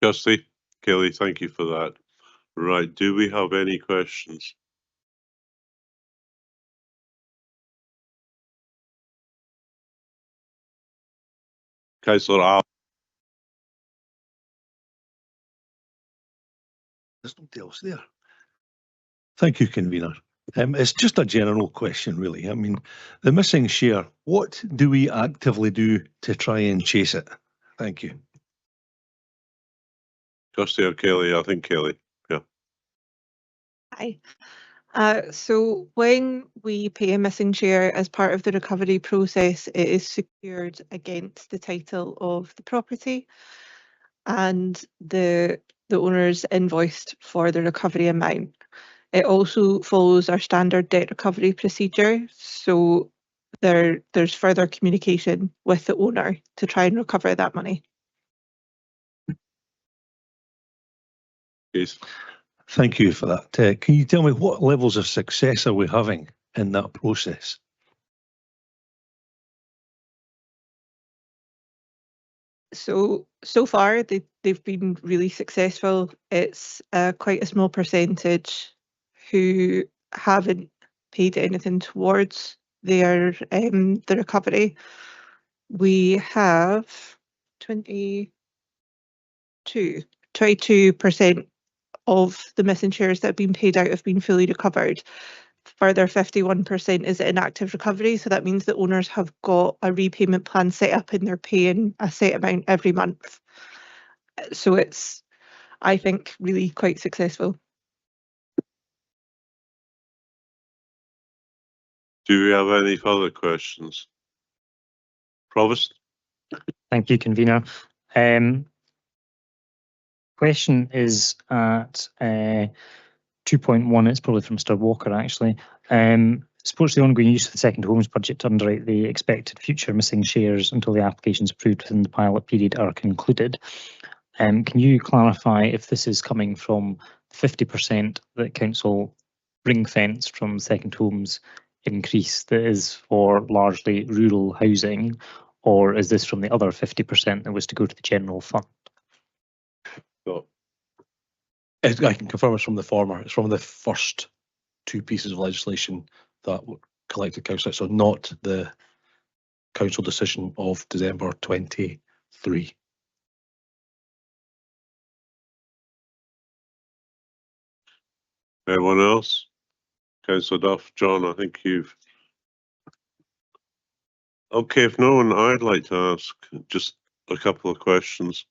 Speaker 10: Kirsty, Kelly, thank you for that. Right, do we have any questions? Councillor Al.
Speaker 6: There's nobody else there. Thank you, convener. It's just a general question, really. I mean, the missing share, what do we actively do to try and chase it? Thank you.
Speaker 10: Kirsty or Kelly? I think Kelly, yeah.
Speaker 8: Hi. So when we pay a missing share as part of the recovery process, it is secured against the title of the property, and the owner's invoiced for the recovery amount. It also follows our standard debt recovery procedure, so there's further communication with the owner to try and recover that money.
Speaker 10: Yes.
Speaker 6: Thank you for that. Can you tell me what levels of success are we having in that process?
Speaker 8: So far they've been really successful. It's quite a small percentage who haven't paid anything towards their the recovery. We have 22% of the missing shares that have been paid out have been fully recovered. Further 51% is inactive recovery, so that means the owners have got a repayment plan set up and they're paying a set amount every month. So it's, I think, really quite successful.
Speaker 10: Do we have any further questions? Provost?
Speaker 19: Thank you, convener. Question is at 2.1. It's probably from Mr. Walker, actually. Supports the ongoing use of the second homes budget to underwrite the expected future missing shares until the applications approved within the pilot period are concluded. Can you clarify if this is coming from 50% that council ring-fence from second homes increase that is for largely rural housing, or is this from the other 50% that was to go to the general fund?
Speaker 3: I can confirm it's from the former. It's from the first two pieces of legislation that collected council, so not the council decision of December 23.
Speaker 10: Anyone else? Councillor Duff, John, I think you've... Okay, if no one, I'd like to ask just a couple of questions.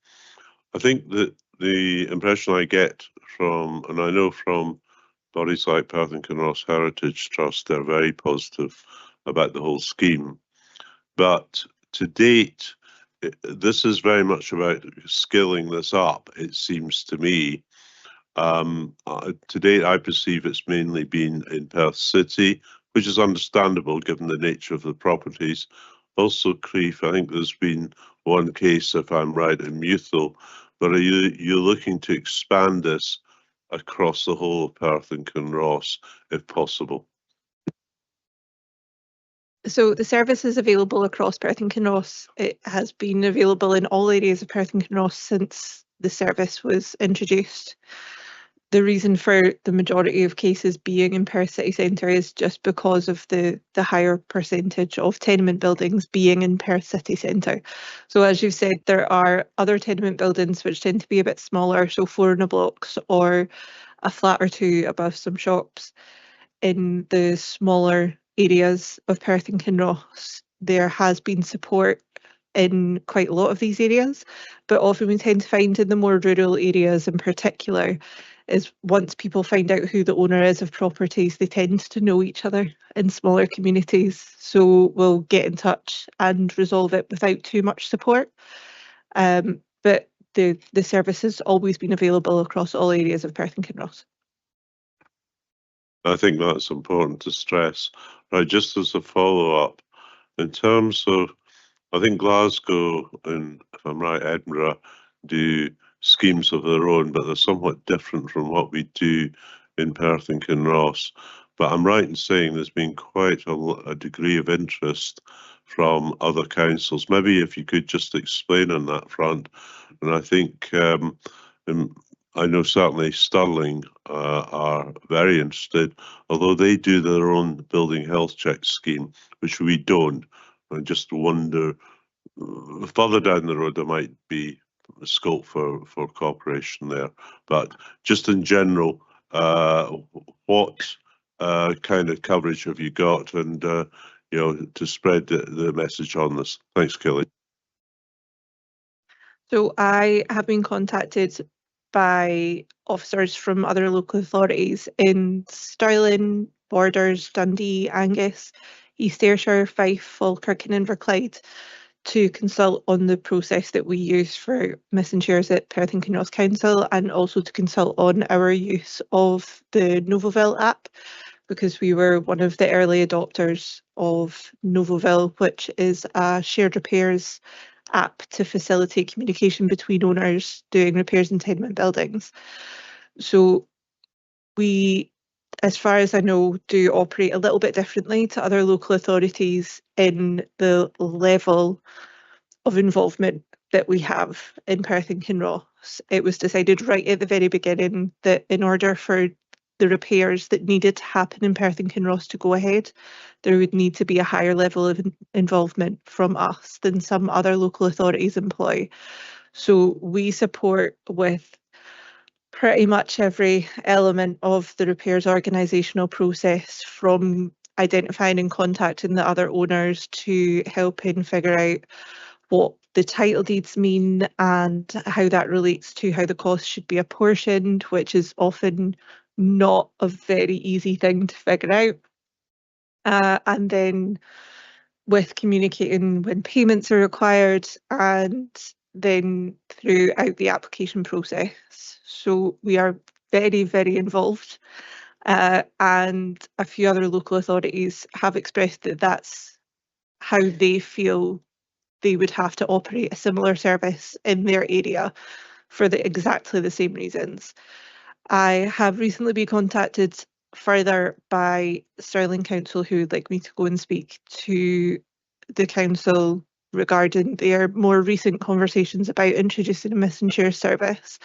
Speaker 10: I think that the impression I get from, and I know from bodies like Perth and Kinross Heritage Trust, they're very positive about the whole scheme. But to date, this is very much about scaling this up, it seems to me. To date, I perceive it's mainly been in Perth City, which is understandable given the nature of the properties. Also, Crieff, I think there's been one case, if I'm right, in Mewthal. But are you looking to expand this across the whole of Perth and Kinross, if possible?
Speaker 8: So the service is available across Perth and Kinross. It has been available in all areas of Perth and Kinross since the service was introduced. The reason for the majority of cases being in Perth City Centre is just because of the higher percentage of tenement buildings being in Perth City Centre. So as you've said, there are other tenement buildings which tend to be a bit smaller, so 4 in a blocks or a flat or two above some shops. In the smaller areas of Perth and Kinross, there has been support in quite a lot of these areas, but often we tend to find in the more rural areas in particular is once people find out who the owner is of properties, they tend to know each other in smaller communities, so we'll get in touch and resolve it without too much support. But the service has always been available across all areas of Perth and Kinross.
Speaker 10: I think that's important to stress. Right, just as a follow-up, in terms of, I think Glasgow and, if I'm right, Edinburgh do schemes of their own, but they're somewhat different from what we do in Perth and Kinross. But I'm right in saying there's been quite a degree of interest from other councils. Maybe if you could just explain on that front. And I think I know certainly Stirling are very interested, although they do their own building health check scheme, which we don't. I just wonder, further down the road, there might be scope for cooperation there. But just in general, what kind of coverage have you got, and you know, to spread the message on this? Thanks, Kelly.
Speaker 8: So I have been contacted by officers from other local authorities in Stirling, Borders, Dundee, Angus, East Ayrshire, Fife, Falkirk and Inverclyde to consult on the process that we use for missing shares at Perth and Kinross Council, and also to consult on our use of the Novoville app, because we were one of the early adopters of Novoville, which is a shared repairs app to facilitate communication between owners doing repairs in tenement buildings. So we, as far as I know, do operate a little bit differently to other local authorities in the level of involvement that we have in Perth and Kinross. It was decided right at the very beginning that in order for the repairs that needed to happen in Perth and Kinross to go ahead, there would need to be a higher level of involvement from us than some other local authorities employ. So we support with pretty much every element of the repairs organisational process, from identifying and contacting the other owners to helping figure out what the title deeds mean and how that relates to how the cost should be apportioned, which is often not a very easy thing to figure out. And then with communicating when payments are required, and then throughout the application process. So we are very, very involved. And a few other local authorities have expressed that that's how they feel they would have to operate a similar service in their area for exactly the same reasons. I have recently been contacted further by Stirling Council, who would like me to go and speak to the council regarding their more recent conversations about introducing a missing share service.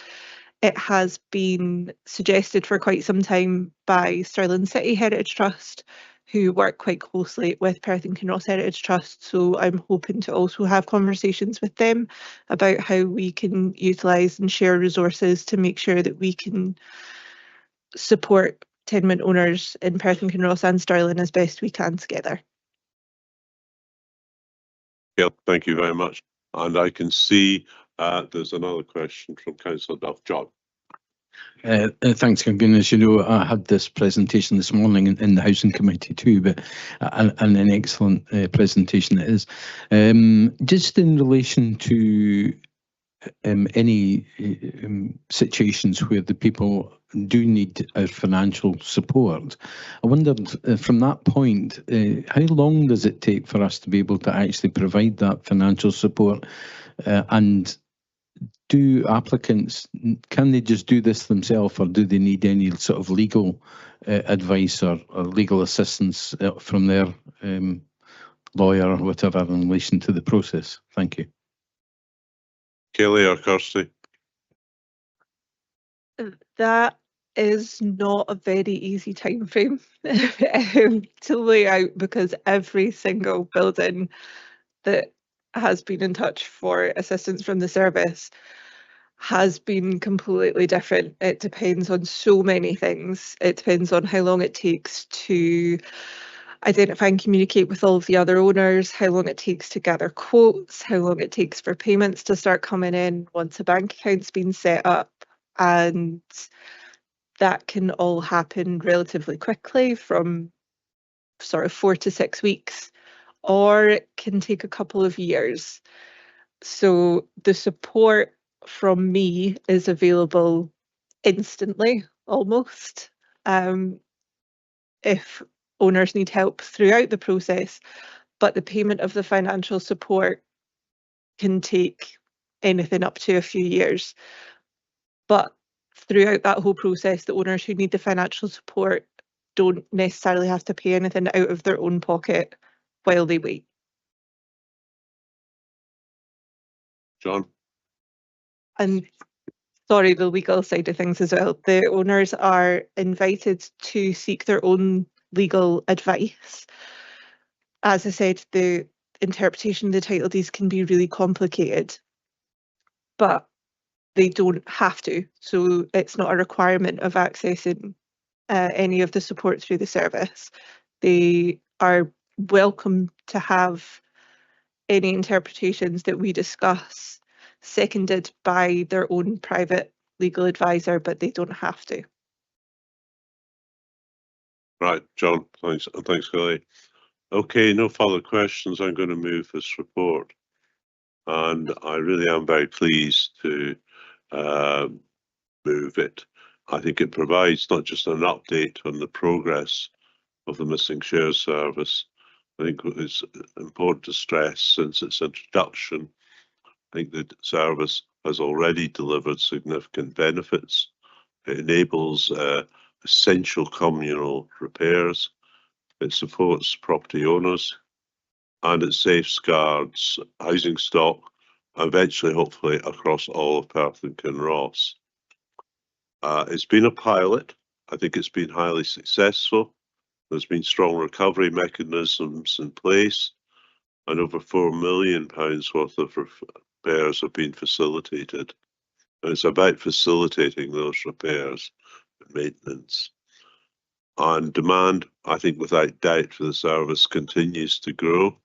Speaker 8: It has been suggested for quite some time by Stirling City Heritage Trust, who work quite closely with Perth and Kinross Heritage Trust. So I'm hoping to also have conversations with them about how we can utilise and share resources to make sure that we can support tenement owners in Perth and Kinross and Stirling as best we can together.
Speaker 10: Yeah, thank you very much. And I can see there's another question from Councillor Duff. John.
Speaker 14: Thanks, Convener. As you know, I had this presentation this morning in the Housing Committee too, but and an excellent presentation it is. Just in relation to any situations where the people do need our financial support, I wondered from that point, how long does it take for us to be able to actually provide that financial support, and do applicants, can they just do this themselves, or do they need any sort of legal advice or legal assistance from their lawyer or whatever in relation to the process? Thank you.
Speaker 10: Kelly or Kirsty?
Speaker 8: That is not a very easy time frame to lay out, because every single building that has been in touch for assistance from the service has been completely different. It depends on so many things. It depends on how long it takes to identify and communicate with all of the other owners, how long it takes to gather quotes, how long it takes for payments to start coming in once a bank account's been set up. And that can all happen relatively quickly, from sort of 4 to 6 weeks, or it can take a couple of years. So the support from me is available instantly, almost. If owners need help throughout the process, but the payment of the financial support can take anything up to a few years. But throughout that whole process, the owners who need the financial support don't necessarily have to pay anything out of their own pocket while they wait.
Speaker 10: John?
Speaker 8: And sorry, the legal side of things as well. The owners are invited to seek their own legal advice. As I said, the interpretation of the title deeds can be really complicated, but they don't have to. So it's not a requirement of accessing any of the support through the service. They are welcome to have any interpretations that we discuss seconded by their own private legal advisor, but they don't have to.
Speaker 10: Right, John, thanks, Kelly. Okay, no further questions. I'm going to move this report. And I really am very pleased to move it. I think it provides not just an update on the progress of the Missing Shares Service. I think it's important to stress since its introduction, I think the service has already delivered significant benefits. It enables essential communal repairs. It supports property owners and it safeguards housing stock, eventually, hopefully, across all of Perth and Kinross. It's been a pilot. I think it's been highly successful. There's been strong recovery mechanisms in place, and over £4 million worth of repairs have been facilitated. And it's about facilitating those repairs and maintenance. And demand, I think, without doubt, for the service continues to grow.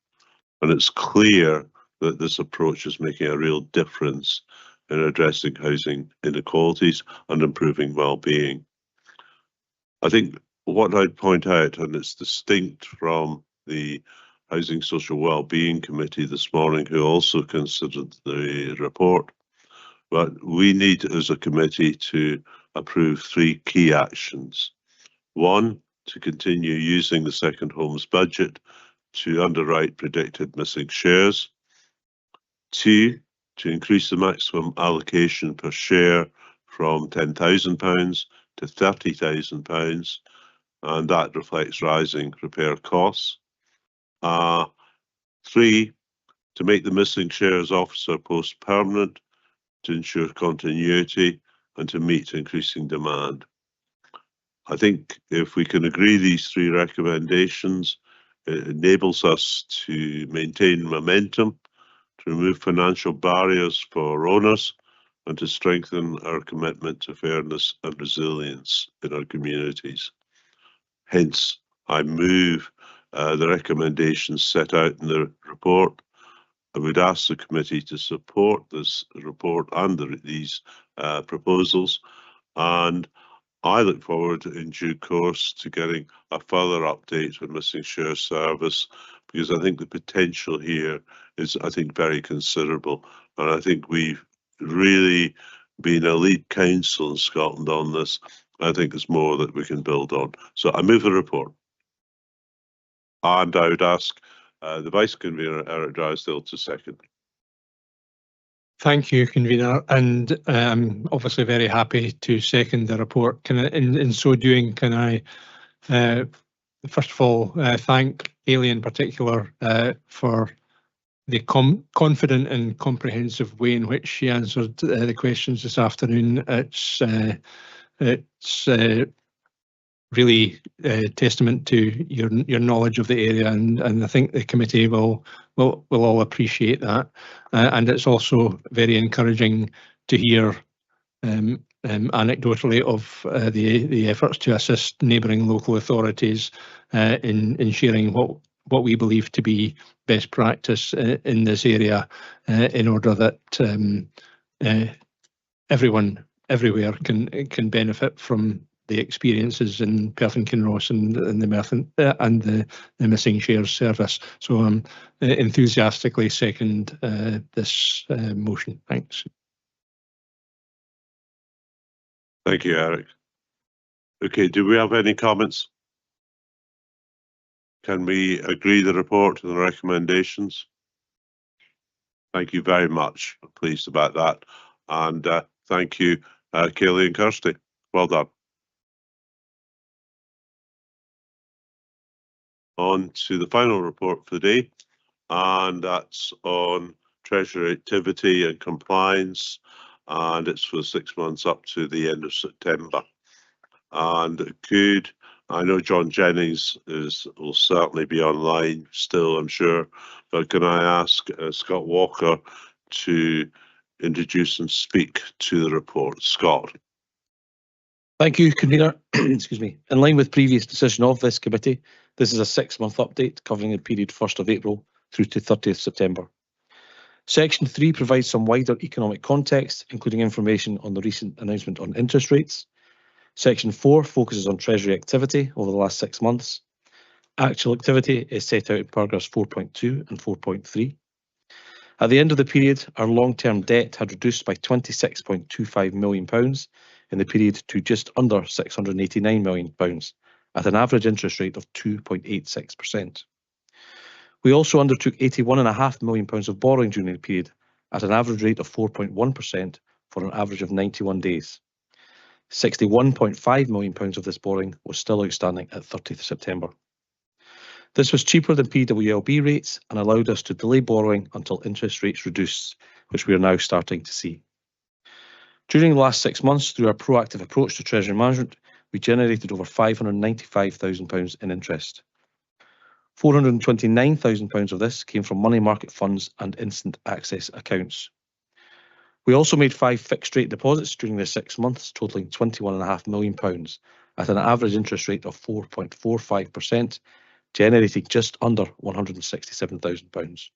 Speaker 10: And it's clear that this approach is making a real difference in addressing housing inequalities and improving well-being. I think what I'd point out, and it's distinct from the Housing Social Wellbeing Committee this morning, who also considered the report, but we need as a committee to approve 3 key actions. 1, to continue using the Second Homes budget to underwrite predicted missing shares. 2, to increase the maximum allocation per share from £10,000 to £30,000, and that reflects rising repair costs. 3, to make the Missing Shares Officer post permanent to ensure continuity and to meet increasing demand. I think if we can agree these 3 recommendations, it enables us to maintain momentum, to remove financial barriers for owners, and to strengthen our commitment to fairness and resilience in our communities. Hence, I move the recommendations set out in the report. I would ask the committee to support this report and these proposals, and I look forward in due course to getting a further update on Missing Shares Service, because I think the potential here is, I think, very considerable, and I think we've really been a lead council in Scotland on this. I think there's more that we can build on. So I move the report. And I would ask the Vice Convener, Eric Drysdale, to second.
Speaker 5: Thank you, Convener, and I'm obviously very happy to second the report. In so doing, can I first of all thank Hayley in particular for the confident and comprehensive way in which she answered the questions this afternoon. It's really testament to your knowledge of the area, and I think the committee will all appreciate that. And it's also very encouraging to hear anecdotally of the efforts to assist neighbouring local authorities in sharing what we believe to be best practice in this area, in order that everyone everywhere can benefit from the experiences in Perth and Kinross and the Missing Shares Service. So I'm enthusiastically second this motion. Thanks.
Speaker 10: Thank you, Eric. Okay, do we have any comments? Can we agree the report and the recommendations? Thank you very much. I'm pleased about that. And thank you, Kelly and Kirsty. Well done. On to the final report for the day, and that's on Treasury activity and compliance. and it's for 6 months up to the end of September. And I know John Jennings will certainly be online still, I'm sure, but can I ask Scott Walker to introduce and speak to the report? Scott.
Speaker 3: Thank you, Convener. Excuse me. In line with previous decision of this committee, this is a 6-month update covering the period 1st of April through to 30th September. Section 3 provides some wider economic context, including information on the recent announcement on interest rates. Section 4 focuses on Treasury activity over the last 6 months. Actual activity is set out in paragraphs 4.2 and 4.3. At the end of the period, our long-term debt had reduced by £26.25 million in the period to just under £689 million at an average interest rate of 2.86%. We also undertook £81.5 million of borrowing during the period at an average rate of 4.1% for an average of 91 days. £61.5 million of this borrowing was still outstanding at 30th September. This was cheaper than PWLB rates and allowed us to delay borrowing until interest rates reduced, which we are now starting to see. During the last 6 months, through our proactive approach to Treasury management, we generated over £595,000 in interest. £429,000 of this came from money market funds and instant access accounts. We also made 5 fixed rate deposits during the 6 months, totaling £21.5 million at an average interest rate of 4.45%, generating just under £167,000.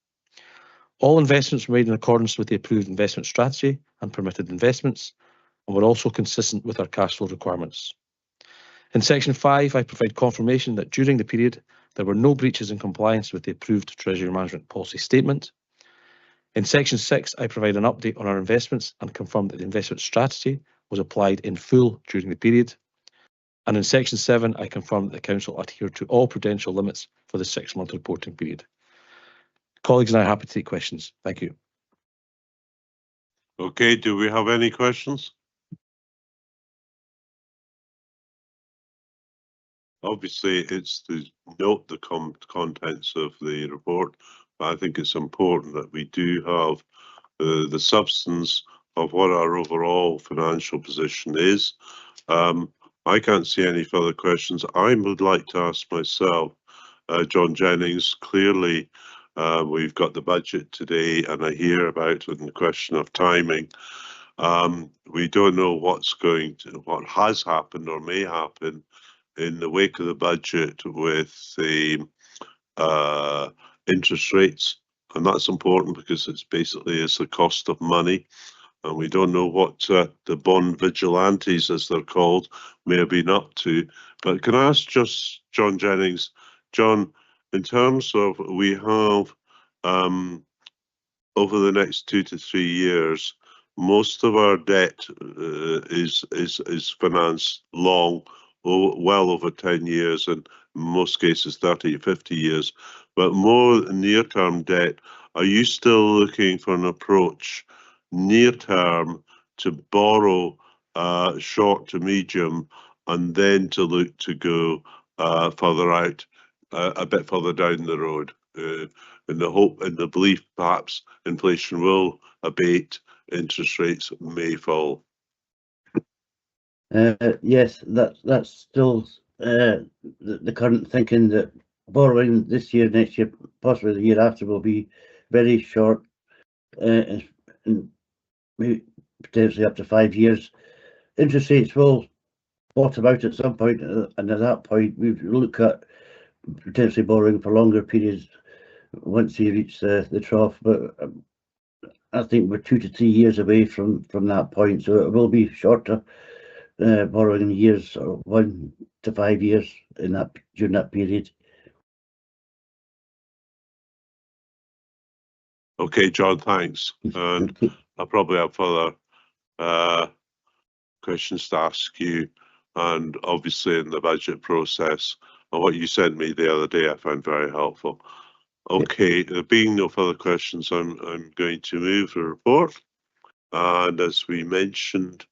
Speaker 3: All investments were made in accordance with the approved investment strategy and permitted investments, and were also consistent with our cash flow requirements. In Section 5, I provide confirmation that during the period, there were no breaches in compliance with the approved Treasury Management Policy Statement. In Section 6, I provide an update on our investments and confirm that the investment strategy was applied in full during the period. And in Section 7, I confirm that the Council adhered to all prudential limits for the 6-month reporting period. Colleagues and I are happy to take questions. Thank you.
Speaker 10: Okay, do we have any questions? Obviously, it's to note the contents of the report, but I think it's important that we do have the substance of what our overall financial position is. I can't see any further questions. I would like to ask myself, John Jennings, clearly we've got the budget today, and I hear about it in the question of timing. We don't know what has happened or may happen in the wake of the budget with the interest rates, and that's important because it's the cost of money, and we don't know what the bond vigilantes, as they're called, may have been up to. But can I ask just John Jennings, John, in terms of we have over the next 2 to 3 years, most of our debt is financed long, well over 10 years, and in most cases 30, 50 years, but more near-term debt. Are you still looking for an approach near-term to borrow short to medium, and then to look to go further out, a bit further down the road, in the hope, in the belief perhaps inflation will abate, interest rates may fall?
Speaker 18: Yes, that's still the current thinking, that borrowing this year, next year, possibly the year after, will be very short, and maybe potentially up to 5 years. Interest rates will bottom out at some point, and at that point we look at potentially borrowing for longer periods once you reach the trough. But I think we're 2 to 3 years away from that point, so it will be shorter borrowing years, or 1 to 5 years during that period.
Speaker 10: Okay, John, thanks. And I probably have further questions to ask you, and obviously in the budget process, and what you sent me the other day I found very helpful. Okay, there being no further questions, I'm going to move the report. And as we mentioned,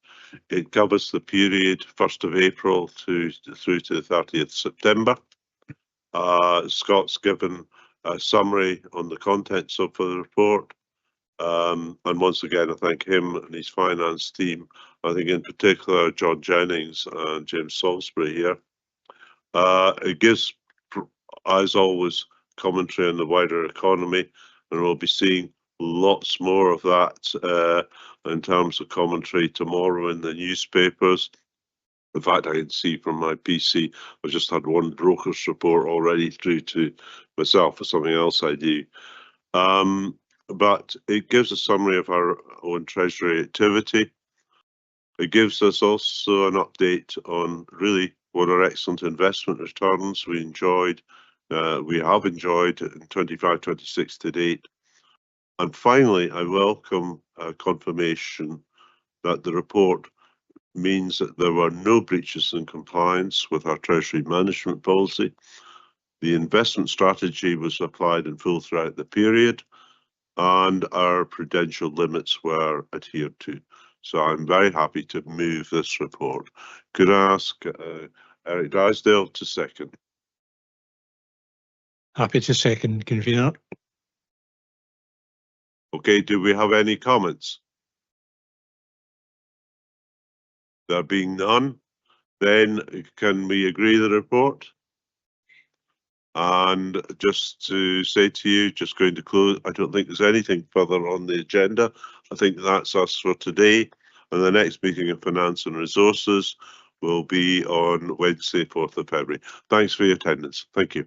Speaker 10: it covers the period 1st of April through to the 30th September. Scott's given a summary on the contents of the report. And once again, I thank him and his finance team. I think in particular, John Jennings and James Salisbury here. It gives, as always, commentary on the wider economy, and we'll be seeing lots more of that in terms of commentary tomorrow in the newspapers. In fact, I can see from my PC, I've just had one broker's report already through to myself for something else I do. But it gives a summary of our own Treasury activity. It gives us also an update on really what are excellent investment returns we have enjoyed in 25-26 to date. And finally, I welcome confirmation that the report means that there were no breaches in compliance with our Treasury management policy. The investment strategy was applied in full throughout the period, and our prudential limits were adhered to. So I'm very happy to move this report. Could I ask Eric Drysdale to second?
Speaker 5: Happy to second, convener.
Speaker 10: Okay, do we have any comments? There being none, then can we agree the report? And just to say to you, just going to close, I don't think there's anything further on the agenda. I think that's us for today. And the next meeting of Finance and Resources will be on Wednesday, 4th of February. Thanks for your attendance. Thank you.